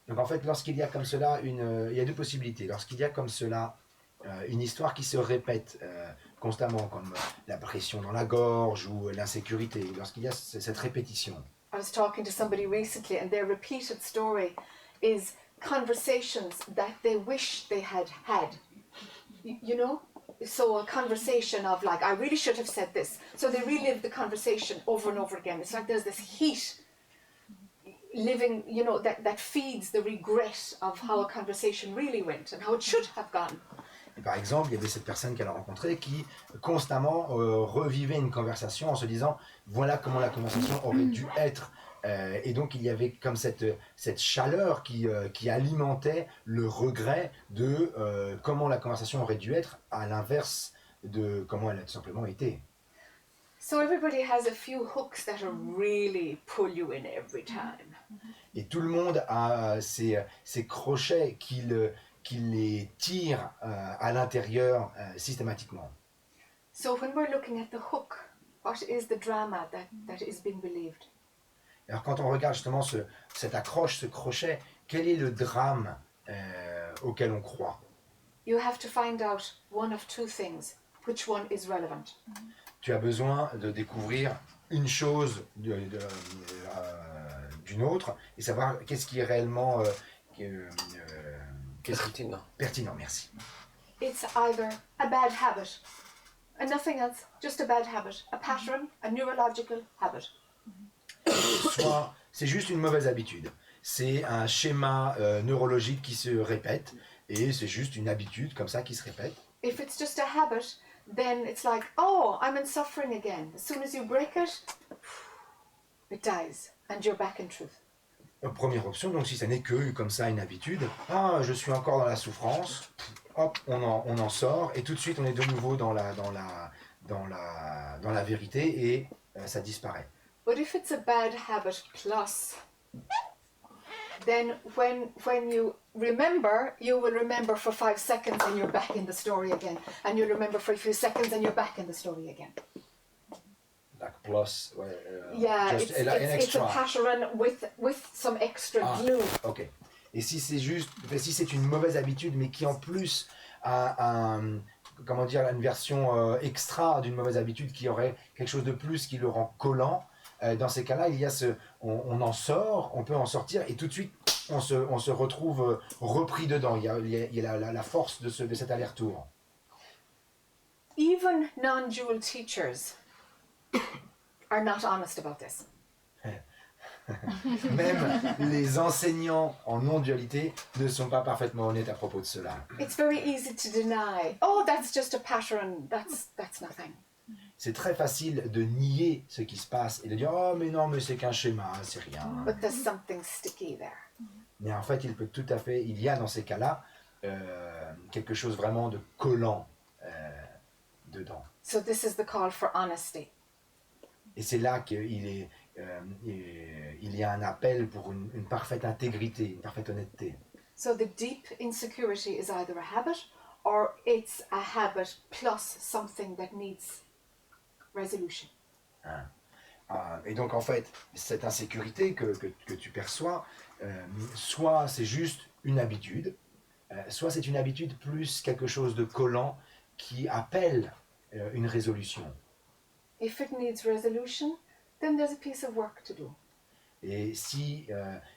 [SPEAKER 3] Donc en fait, lorsqu'il y a comme cela, il y a deux possibilités. Lorsqu'il y a comme cela une histoire qui se répète constamment, comme la pression dans la gorge ou l'insécurité, lorsqu'il y a cette répétition.
[SPEAKER 1] I was talking to somebody recently, and their repeated story is conversations that they wish they had had. You know? So a conversation of like, I really should have said this. So they relive the conversation over and over again. It's like there's this heat living, you know, that feeds the regret of how a conversation really went and how it should have gone.
[SPEAKER 3] Et par exemple, il y avait cette personne qu'elle a rencontrée qui constamment revivait une conversation en se disant voilà comment la conversation aurait dû être. Et donc il y avait comme cette chaleur qui alimentait le regret de comment la conversation aurait dû être, à l'inverse de comment elle a tout simplement été.
[SPEAKER 1] So everybody has a few hooks that really pull you in every time.
[SPEAKER 3] Et tout le monde a ces crochets qui les tirent à l'intérieur systématiquement.
[SPEAKER 1] So when we're looking at the hook, what is the drama that is being believed?
[SPEAKER 3] Alors quand on regarde justement cette accroche, ce crochet, quel est le drame auquel on croit?
[SPEAKER 1] You have to find out one of two things. Which one is relevant?
[SPEAKER 3] Tu as besoin de découvrir une chose d'une autre et savoir qu'est-ce qui est réellement
[SPEAKER 2] Pertinent.
[SPEAKER 3] pertinent. Merci.
[SPEAKER 1] It's either a bad habit and nothing else, just a bad habit, a pattern, a neurological habit.
[SPEAKER 3] Soit c'est juste une mauvaise habitude. C'est un schéma neurologique qui se répète et c'est juste une habitude comme ça qui se répète.
[SPEAKER 1] If it's just a habit, then it's like, oh, I'm in suffering again. As soon as you break it dies and you're back in truth.
[SPEAKER 3] Première option, donc si ça n'est que comme ça une habitude, ah je suis encore dans la souffrance, hop on en sort et tout de suite on est de nouveau dans la vérité et ça disparaît.
[SPEAKER 1] But if it's a bad habit plus, then when you remember, you will remember for 5 seconds and you're back in the story again. And you'll remember for a few seconds and you're back in the story again.
[SPEAKER 3] Like plus,
[SPEAKER 1] Yeah,
[SPEAKER 3] just
[SPEAKER 1] it's
[SPEAKER 3] an
[SPEAKER 1] a
[SPEAKER 3] extra.
[SPEAKER 1] pattern with some extra glue.
[SPEAKER 3] Ok. Et si c'est juste, si c'est une mauvaise habitude, mais qui en plus a comment dire, une version extra d'une mauvaise habitude qui aurait quelque chose de plus qui le rend collant, dans ces cas-là, il y a on en sort, on peut en sortir et tout de suite on se retrouve repris dedans. Il y a la force de cet aller-retour.
[SPEAKER 1] Even non-dual teachers are not honest about this.
[SPEAKER 3] Même les enseignants en non-dualité ne sont pas parfaitement honnêtes à propos de cela.
[SPEAKER 1] It's very easy to deny. Oh, that's just a pattern. That's nothing.
[SPEAKER 3] C'est très facile de nier ce qui se passe et de dire « Oh, mais non, mais c'est qu'un schéma, c'est rien. »
[SPEAKER 1] But there's something sticky there.
[SPEAKER 3] Mais en fait, il y a dans ces cas-là quelque chose vraiment de collant dedans.
[SPEAKER 1] So this is the call for honesty.
[SPEAKER 3] Et c'est là qu'il y a un appel pour une parfaite intégrité, une parfaite honnêteté.
[SPEAKER 1] So the deep insecurity is either a habit or it's a habit plus something that needs resolution.
[SPEAKER 3] Et donc en fait, cette insécurité que tu perçois, soit c'est juste une habitude, soit c'est une habitude plus quelque chose de collant qui appelle une résolution.
[SPEAKER 1] If it needs resolution, then there's a piece of work to do.
[SPEAKER 3] Et si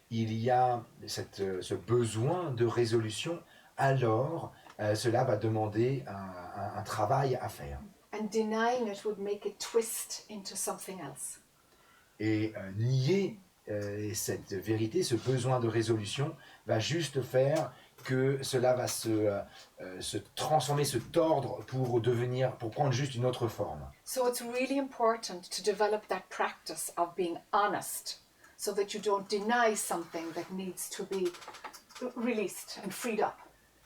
[SPEAKER 3] il y a ce besoin de résolution, alors cela va demander un travail à faire.
[SPEAKER 1] And denying it would make it twist into something else.
[SPEAKER 3] Et nier cette vérité, ce besoin de résolution, va juste faire que cela va se transformer, se tordre pour prendre juste une autre forme.
[SPEAKER 1] So it's really important to develop that practice of being honest so that you don't deny something that needs to be released and freed up.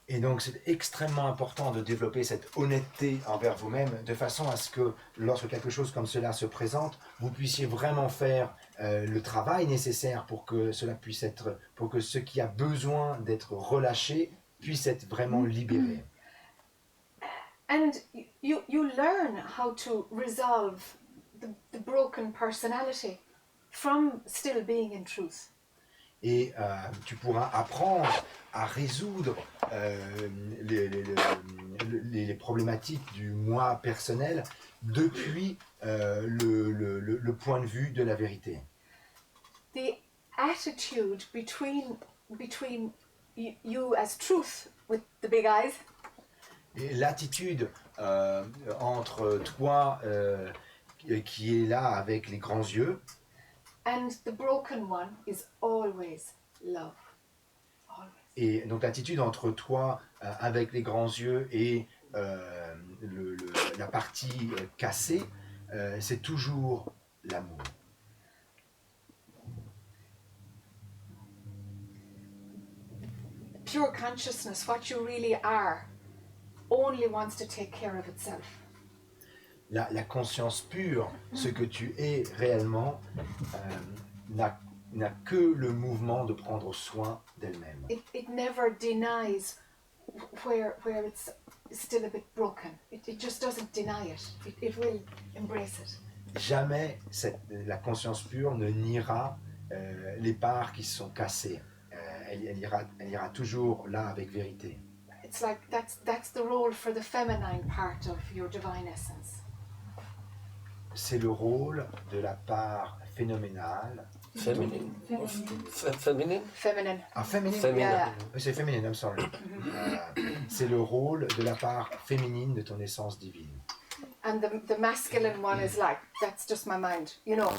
[SPEAKER 3] Et donc c'est extrêmement important de développer cette honnêteté envers vous-même de façon à ce que lorsque quelque chose comme cela se présente, vous puissiez vraiment faire le travail nécessaire pour que cela puisse être, pour que ce qui a besoin d'être relâché puisse être vraiment libéré.
[SPEAKER 1] And you learn how to resolve the broken personality from still being in truth.
[SPEAKER 3] Et tu pourras apprendre à résoudre les problématiques du moi personnel depuis le point de vue de la vérité.
[SPEAKER 1] The attitude between you as truth with the big eyes
[SPEAKER 3] Et l'attitude entre toi qui est là avec les grands yeux
[SPEAKER 1] and the broken one is always love. Always.
[SPEAKER 3] et donc l'attitude entre toi avec les grands yeux et la partie cassée, c'est toujours l'amour.
[SPEAKER 1] Pure consciousness, what you really are, only wants to take care of itself.
[SPEAKER 3] La conscience pure, ce que tu es réellement, n'a que le mouvement de prendre soin d'elle-même.
[SPEAKER 1] It never denies where it's still a bit broken. It just doesn't deny it. It will embrace it.
[SPEAKER 3] Jamais la conscience pure ne niera les parts qui sont cassées. Elle ira toujours là avec vérité.
[SPEAKER 1] It's like that's the role for the feminine part of your divine essence.
[SPEAKER 3] c'est le rôle de la part phénoménale.
[SPEAKER 2] Feminine. Feminine?
[SPEAKER 1] Feminine.
[SPEAKER 3] Ah, féminine.
[SPEAKER 1] Yeah, yeah.
[SPEAKER 3] C'est féminine, I'm sorry. C'est le rôle de la part féminine de ton essence divine.
[SPEAKER 1] And the masculine one is like, that's just my mind. You know,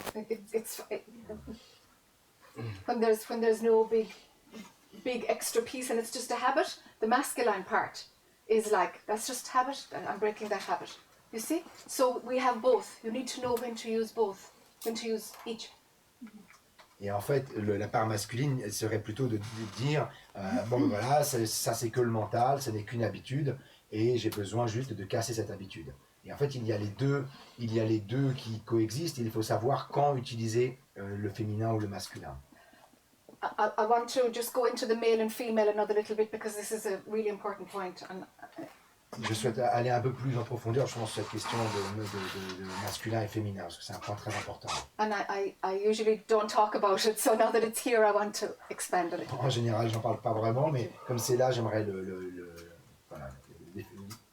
[SPEAKER 1] when there's no big extra piece and it's just a habit, the masculine part is like, that's just habit, I'm breaking that habit. You see? So we have both. You need to know when to use both, when to use each.
[SPEAKER 3] Et en fait, la part masculine elle serait plutôt de dire bon ben voilà, ça c'est que le mental, ce n'est qu'une habitude, et j'ai besoin juste de casser cette habitude. Et en fait, il y a les deux qui coexistent. Il faut savoir quand utiliser le féminin ou le masculin.
[SPEAKER 1] I want to just go into the male and female another little bit because this is a really important point. And
[SPEAKER 3] Je souhaite aller un peu plus en profondeur, je pense, sur cette question de masculin et féminin, parce que c'est un point très important.
[SPEAKER 1] And I usually don't talk about it, so now that it's here, I want to expand a little.
[SPEAKER 3] En général, j'en parle pas vraiment, mais comme c'est là, j'aimerais voilà,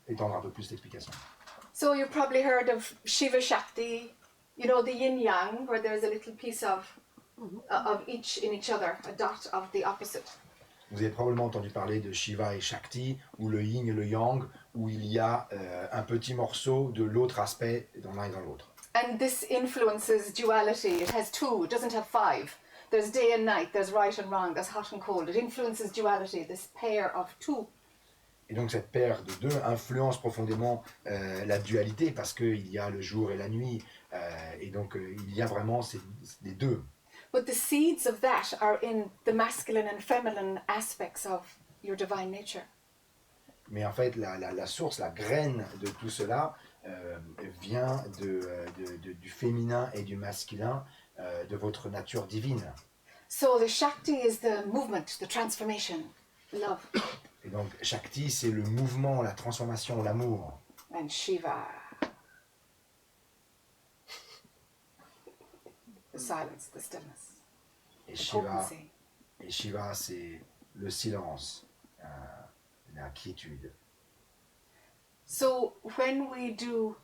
[SPEAKER 3] étendre un peu plus l'explication.
[SPEAKER 1] So you've probably heard of Shiva Shakti, you know, the yin yang, where there's a little piece of each in each other, a dot of the opposite.
[SPEAKER 3] Vous avez probablement entendu parler de Shiva et Shakti, ou le yin et le yang, où il y a un petit morceau de l'autre aspect dans l'un et dans l'autre.
[SPEAKER 1] And this influences duality. It has two, it doesn't have five. There's day and night, there's right and wrong, there's hot and cold. It influences duality, this pair of two.
[SPEAKER 3] Et donc cette paire de deux influence profondément la dualité, parce qu'il y a le jour et la nuit, et donc il y a vraiment les deux.
[SPEAKER 1] But the seeds of that are in the masculine and feminine aspects of your divine nature.
[SPEAKER 3] Mais en fait, la source, la graine de tout cela vient du féminin et du masculin, de votre nature divine.
[SPEAKER 1] So the Shakti is the movement, the transformation, love.
[SPEAKER 3] Et donc Shakti, c'est le mouvement, la transformation, l'amour.
[SPEAKER 1] And Shiva, the silence, the stillness,
[SPEAKER 3] Et
[SPEAKER 1] the
[SPEAKER 3] Shiva,
[SPEAKER 1] potency.
[SPEAKER 3] c'est le silence, la quiétude.
[SPEAKER 1] So when we do,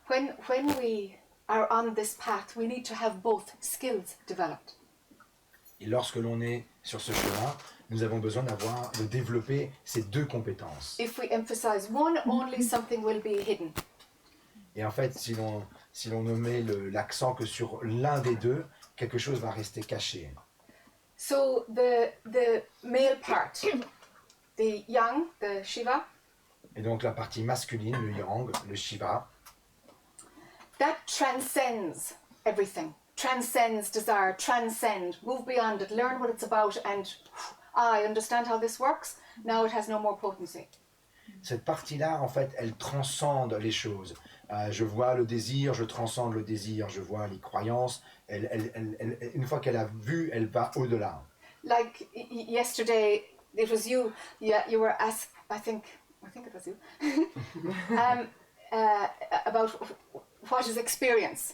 [SPEAKER 1] when we are on this path, we need to have both skills developed.
[SPEAKER 3] Et lorsque l'on est sur ce chemin, nous avons besoin de développer ces deux compétences.
[SPEAKER 1] If we emphasize one, only something will be hidden.
[SPEAKER 3] Et en fait, si l'on ne met l'accent que sur l'un des deux, quelque chose va rester caché.
[SPEAKER 1] So the male part, the yang, the Shiva,
[SPEAKER 3] Et donc la partie masculine, le yang, le Shiva,
[SPEAKER 1] that transcends everything. Transcends desire, move beyond it, learn what it's about, and I understand how this works. Now it has no more potency.
[SPEAKER 3] cette partie-là, en fait, elle transcende les choses. Je vois le désir, je transcende le désir, je vois les croyances. Une fois qu'elle a vu, elle va au-delà.
[SPEAKER 1] Like yesterday, it was you. Yeah, you were asked. I think it was you. About what is experience.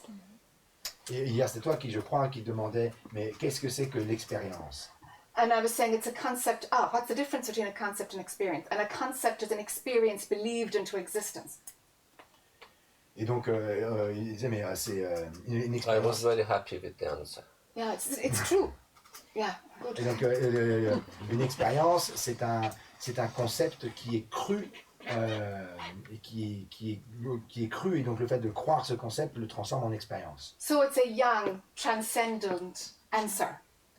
[SPEAKER 3] Et hier, c'est toi qui, je crois, qui demandais, mais qu'est-ce que c'est que l'expérience?
[SPEAKER 1] And I was saying it's a concept. What's the difference between a concept and experience? And a concept is an experience believed into existence.
[SPEAKER 3] Et donc, il disait, mais c'est une
[SPEAKER 2] I
[SPEAKER 3] expérience.
[SPEAKER 2] was very happy with the answer.
[SPEAKER 1] Yeah, it's true. Yeah, good.
[SPEAKER 3] Et donc, une expérience, c'est un concept qui est cru, et qui est cru, et donc le fait de croire ce concept le transforme en expérience.
[SPEAKER 1] So it's a yang, transcendent answer.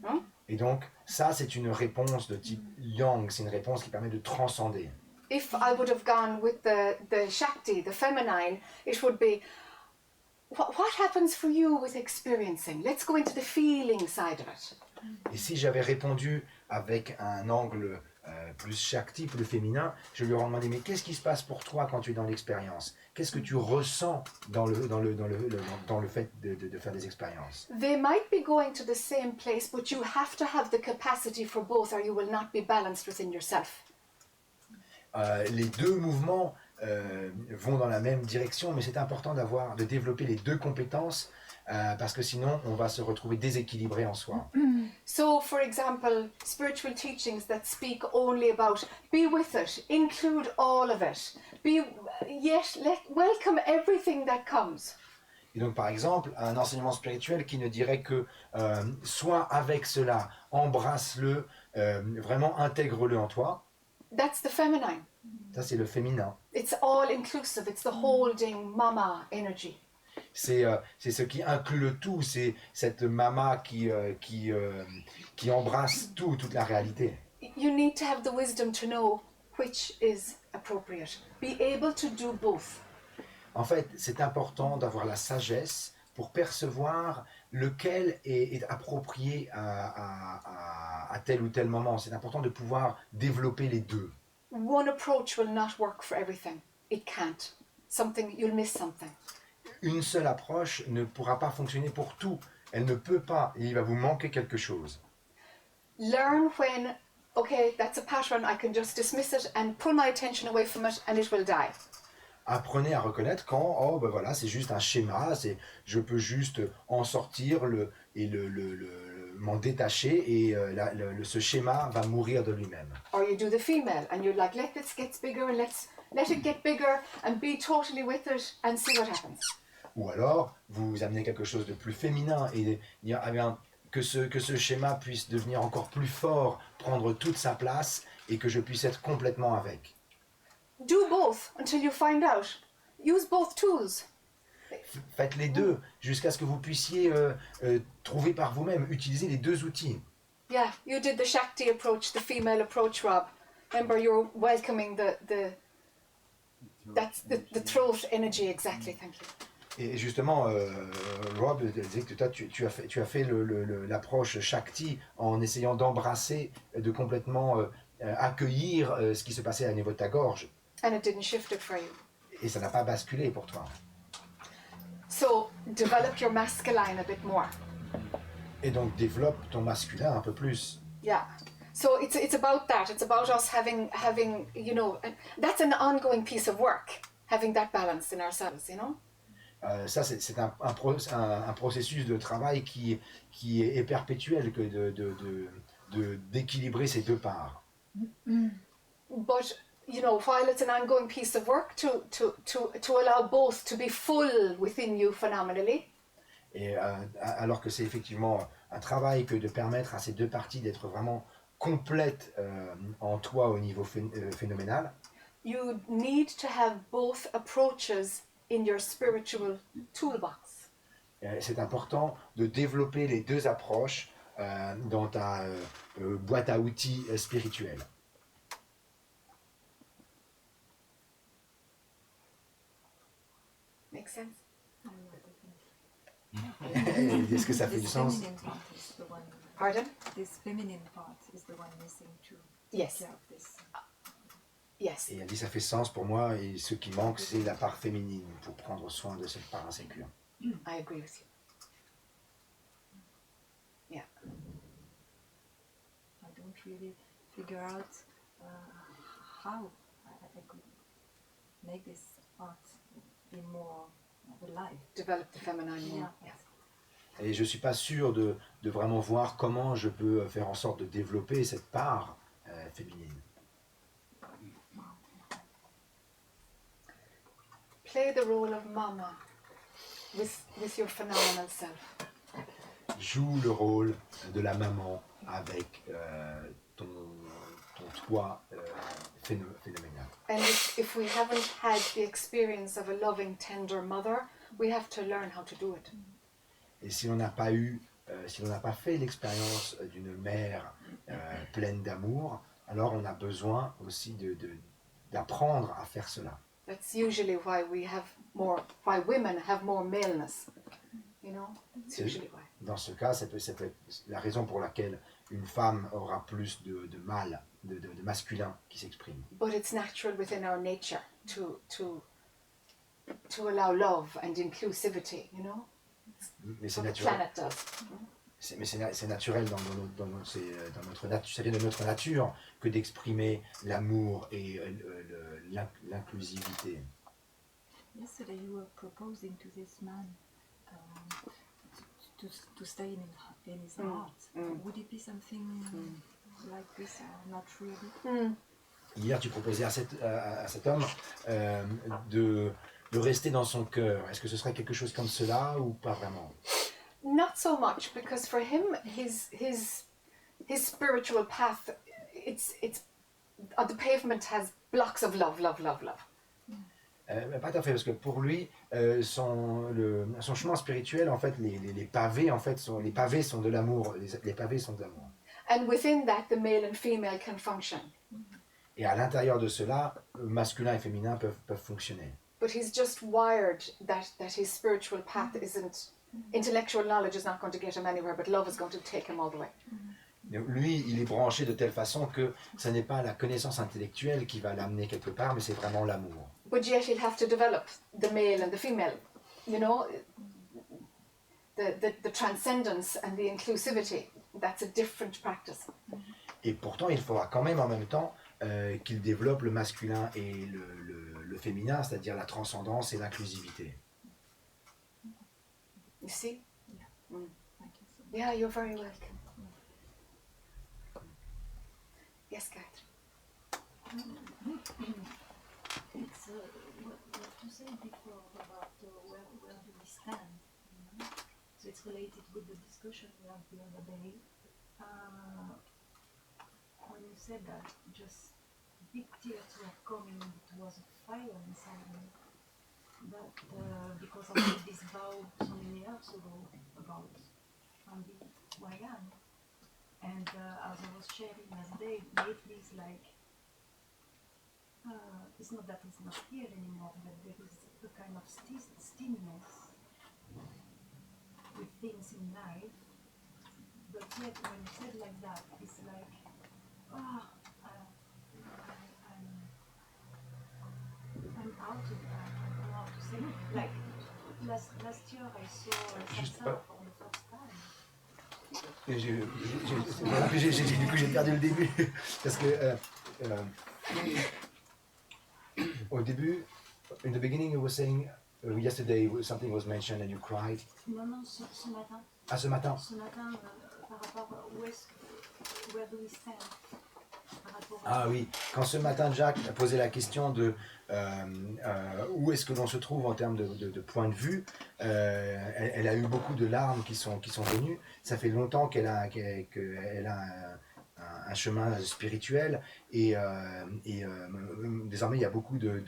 [SPEAKER 1] Hmm?
[SPEAKER 3] Et donc, ça, c'est une réponse de type yang, c'est une réponse qui permet de transcender.
[SPEAKER 1] If I would have gone with the Shakti, the feminine, it would be, what happens for you with experiencing? Let's go into the feeling side of it.
[SPEAKER 3] Et si j'avais répondu avec un angle plus shakti, plus féminin, je lui aurais demandé, mais qu'est-ce qui se passe pour toi quand tu es dans l'expérience? Qu'est-ce que tu ressens dans le fait de faire des expériences?
[SPEAKER 1] They might be going to the same place, but you have to have the capacity for both or you will not be balanced within yourself.
[SPEAKER 3] Les deux mouvements vont dans la même direction, mais c'est important de développer les deux compétences parce que sinon on va se retrouver déséquilibré en soi.
[SPEAKER 1] So, for example, spiritual teachings that speak only about be with it, include all of it, welcome everything that comes.
[SPEAKER 3] Et donc, par exemple, un enseignement spirituel qui ne dirait que sois avec cela, embrasse-le, vraiment intègre-le en toi,
[SPEAKER 1] That's the feminine.
[SPEAKER 3] ça c'est le féminin.
[SPEAKER 1] It's all inclusive. It's the holding mama energy.
[SPEAKER 3] C'est ce qui inclut le tout, c'est cette mama qui embrasse tout, toute la réalité.
[SPEAKER 1] You need to have the wisdom to know which is appropriate. Be able to do both.
[SPEAKER 3] En fait, c'est important d'avoir la sagesse pour percevoir lequel est approprié à tel ou tel moment. C'est important de pouvoir développer les deux.
[SPEAKER 1] One approach will not work for everything. It can't. You'll miss something.
[SPEAKER 3] Une seule approche ne pourra pas fonctionner pour tout. Elle ne peut pas, et il va vous manquer quelque chose.
[SPEAKER 1] Learn when, okay, that's a pattern, I can just dismiss it and pull my attention away from it and it will die.
[SPEAKER 3] Apprenez à reconnaître quand, oh ben voilà, c'est juste un schéma, je peux juste en sortir m'en détacher et ce schéma va mourir de lui-même.
[SPEAKER 1] Or you do the female and you're like, let this get bigger and let it get bigger and be totally with it and see what happens.
[SPEAKER 3] Ou alors, vous amenez quelque chose de plus féminin et dire, ah bien, que ce schéma puisse devenir encore plus fort, prendre toute sa place et que je puisse être complètement avec.
[SPEAKER 1] Do both until you find out. Use both tools.
[SPEAKER 3] Faites les deux jusqu'à ce que vous puissiez trouver par vous-même, utiliser les deux outils.
[SPEAKER 1] Yeah, you did the Shakti approach, the female approach, Rob. Remember, you're welcoming that's the throat energy, exactly, thank you.
[SPEAKER 3] Et justement, Rob disait que toi, tu as fait l'approche Shakti en essayant d'embrasser, de complètement accueillir ce qui se passait à niveau de ta gorge.
[SPEAKER 1] And it didn't shift it for you.
[SPEAKER 3] Et ça n'a pas basculé pour toi.
[SPEAKER 1] So, develop your masculine a bit more.
[SPEAKER 3] Et donc, développe ton masculin un peu plus.
[SPEAKER 1] Yeah. So it's about that. It's about us having that's an ongoing piece of work, having that balance in ourselves, you know.
[SPEAKER 3] Ça, c'est un processus de travail qui est perpétuel que d'équilibrer ces deux parts.
[SPEAKER 1] But while it's an ongoing piece of work to allow both to be full within you phenomenally.
[SPEAKER 3] Et alors que c'est effectivement un travail que de permettre à ces deux parties d'être vraiment complètes en toi au niveau phénoménal.
[SPEAKER 1] You need to have both approaches in your spiritual toolbox.
[SPEAKER 3] C'est important de développer les deux approches dans ta boîte à outils spirituelle.
[SPEAKER 1] Make sense?
[SPEAKER 3] Est-ce que ça fait du sens?
[SPEAKER 1] Pardon?
[SPEAKER 6] This feminine part is the one missing to
[SPEAKER 1] Yes.
[SPEAKER 6] take care of this.
[SPEAKER 1] Yes.
[SPEAKER 3] Et elle dit ça fait sens pour moi et ce qui manque c'est la part féminine pour prendre soin de cette part insécure.
[SPEAKER 1] I agree with you. Yeah.
[SPEAKER 6] I don't really figure out how I could make this part be more alive.
[SPEAKER 1] Develop the feminine more.
[SPEAKER 6] Yeah.
[SPEAKER 3] Et je suis pas sûr de vraiment voir comment je peux faire en sorte de développer cette part féminine.
[SPEAKER 1] Play the role of mama with your phenomenal self.
[SPEAKER 3] Joue le rôle de la maman avec ton toi phénoménal.
[SPEAKER 1] And if we haven't had the experience of a loving, tender mother, we have to learn how to do it.
[SPEAKER 3] Et si l'on n'a pas fait l'expérience d'une mère pleine d'amour, alors on a besoin aussi d'apprendre à faire cela.
[SPEAKER 1] That's usually why women have more maleness. You know, it's usually why.
[SPEAKER 3] Dans ce cas, ça peut être la raison pour laquelle une femme aura plus de mâle, de masculin qui s'exprime.
[SPEAKER 1] But it's natural within our nature to allow love and inclusivity, you know.
[SPEAKER 3] Mais c'est
[SPEAKER 1] What the
[SPEAKER 3] naturel.
[SPEAKER 1] planet does.
[SPEAKER 3] C'est naturel dans notre nature, ça vient de notre nature que d'exprimer l'amour et l'inclusivité.
[SPEAKER 6] Yesterday you were proposing to this man to stay in his heart. Would it be something like this or not really?
[SPEAKER 3] Hier, tu proposais à cet homme de rester dans son cœur. Est-ce que ce serait quelque chose comme cela ou pas vraiment?
[SPEAKER 1] Not so much, because for him, his spiritual path, it's the pavement has blocks of love, love, love, love.
[SPEAKER 3] Pas tout à fait, parce que pour lui, son chemin spirituel, en fait, les pavés, en fait, les pavés sont de l'amour. Les pavés sont de l'amour.
[SPEAKER 1] And within that, the male and female can function.
[SPEAKER 3] Et à l'intérieur de cela, masculin et féminin peuvent fonctionner.
[SPEAKER 1] But he's just wired that his spiritual path isn't, intellectual knowledge is not going to get him anywhere, but love is going to take him all the way.
[SPEAKER 3] Lui, il est branché de telle façon que ce n'est pas la connaissance intellectuelle qui va l'amener quelque part, mais c'est vraiment l'amour.
[SPEAKER 1] But yet he'll have to develop the male and the female, you know, the transcendence and the inclusivity. That's a different practice.
[SPEAKER 3] Et pourtant, il faudra quand même en même temps qu'il développe le masculin et le féminin, c'est-à-dire la transcendance et l'inclusivité.
[SPEAKER 1] You see?
[SPEAKER 6] Yeah. Thank you so much.
[SPEAKER 1] Yeah, you're very welcome. Yes, Catherine.
[SPEAKER 7] It's what you said before about where do we stand, you know? So it's related with the discussion we had the other day. When you said that, just big tears were coming, it was a fire inside me. But because I made this vow so many years ago about finding who I am. And as I was sharing yesterday, lately it's like, it's not that it's not here anymore, but there is a kind of stillness with things in life. But yet when you said like that, it's like, I'm out of that. I don't know how to say. Like last year I saw Samsara for the first time.
[SPEAKER 3] Du coup, j'ai perdu le début. Parce que au début, in the beginning, you were saying, yesterday something was mentioned and you cried.
[SPEAKER 7] Non, ce matin.
[SPEAKER 3] Ah, ce matin.
[SPEAKER 7] Ce matin, par rapport à where do we stand?
[SPEAKER 3] Ah oui, quand ce matin Jac a posé la question de où est-ce que l'on se trouve en termes de point de vue, elle a eu beaucoup de larmes qui sont venues. Ça fait longtemps qu'elle a un chemin spirituel et désormais il y a beaucoup de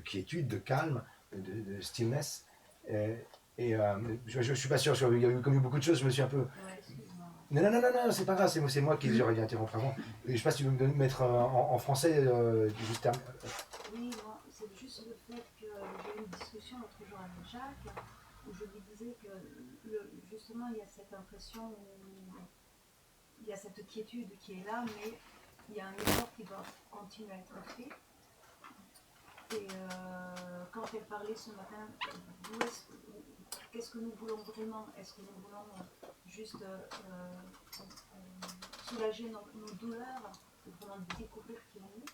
[SPEAKER 3] quiétude, de calme, de stillness. Je suis pas sûr, il y a eu comme beaucoup de choses, je me suis un peu... Non, c'est pas grave, c'est moi qui j'aurais dû interrompre avant. Je sais pas si tu veux me mettre en français, juste terme.
[SPEAKER 7] Oui, moi, c'est juste le fait que j'ai eu une discussion l'autre jour avec Jacques, où je lui disais que justement il y a cette impression où il y a cette quiétude qui est là, mais il y a un effort qui doit continuer à être fait. Et quand elle parlait ce matin, qu'est-ce que nous voulons vraiment? Est-ce que nous voulons juste soulager nos douleurs, ou vraiment découvrir qui on est?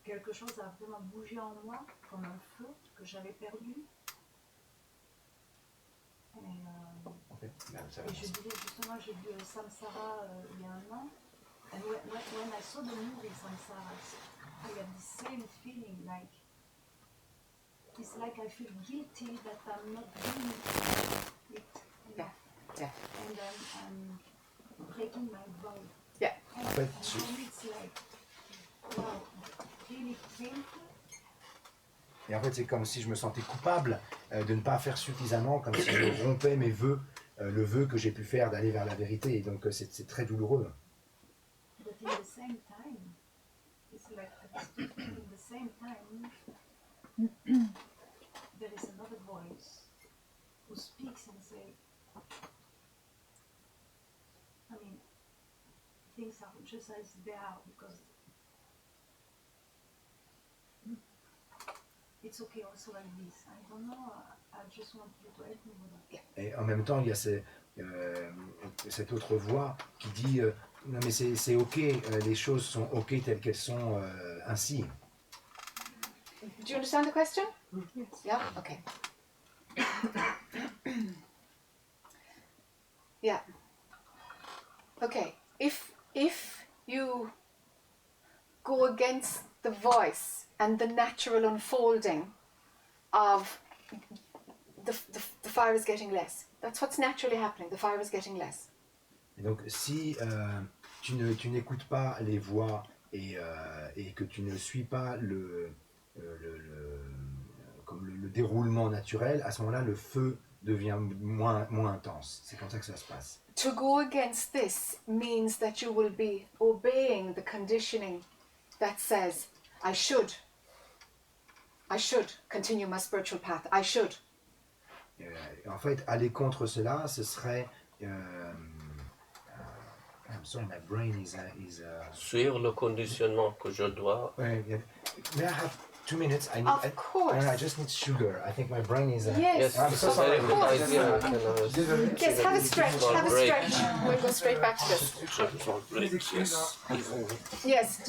[SPEAKER 7] Quelque chose a vraiment bougé en moi, comme un feu que j'avais perdu. Et je disais justement, j'ai vu Samsara il y a un an. And when I saw the movie Samsara, I had the same feeling, like it's like I feel guilty that I'm not doing it.
[SPEAKER 1] Yeah.
[SPEAKER 7] And I'm breaking my vow.
[SPEAKER 1] Yeah.
[SPEAKER 7] And
[SPEAKER 3] En fait,
[SPEAKER 7] for me it's like, wow, really painful.
[SPEAKER 3] Et en fait, c'est comme si je me sentais coupable de ne pas faire suffisamment, comme si je rompais mes vœux, le vœu que j'ai pu faire d'aller vers la vérité. Et donc, c'est très douloureux.
[SPEAKER 7] But in the same time, it's like, in the same time, there is another voice who speaks and says, I mean, things are just as they are because it's okay also like this. I don't know, I just want you to help me with that.
[SPEAKER 3] Et en même temps, il y a cette autre voix qui dit non mais c'est ok, les choses sont ok telles qu'elles sont ainsi.
[SPEAKER 1] Do you understand the question?
[SPEAKER 6] Yes.
[SPEAKER 1] Yeah? Okay. Yeah. Okay. If you go against the voice and the natural unfolding of the fire is getting less. That's what's naturally happening. The fire is getting less.
[SPEAKER 3] Et donc, si tu n'écoutes pas les voix et que tu ne suis pas le déroulement naturel, à ce moment-là, le feu devient moins intense. C'est comme ça que ça se passe.
[SPEAKER 1] To go against this means that you will be obeying the conditioning that says, I should continue my spiritual path. I should.
[SPEAKER 3] En fait, aller contre cela, ce serait... I'm sorry, my brain is...
[SPEAKER 2] Suivre le conditionnement que je dois.
[SPEAKER 3] May I have 2 minutes?
[SPEAKER 1] Of course.
[SPEAKER 3] I just need sugar. I think my brain is...
[SPEAKER 1] Yes,
[SPEAKER 3] I'm so
[SPEAKER 1] of
[SPEAKER 3] sorry.
[SPEAKER 1] course.
[SPEAKER 3] Désolé.
[SPEAKER 1] Yes, have a stretch. Have a
[SPEAKER 2] break.
[SPEAKER 1] stretch. We'll go straight back to this.
[SPEAKER 2] Yes.
[SPEAKER 1] Yes.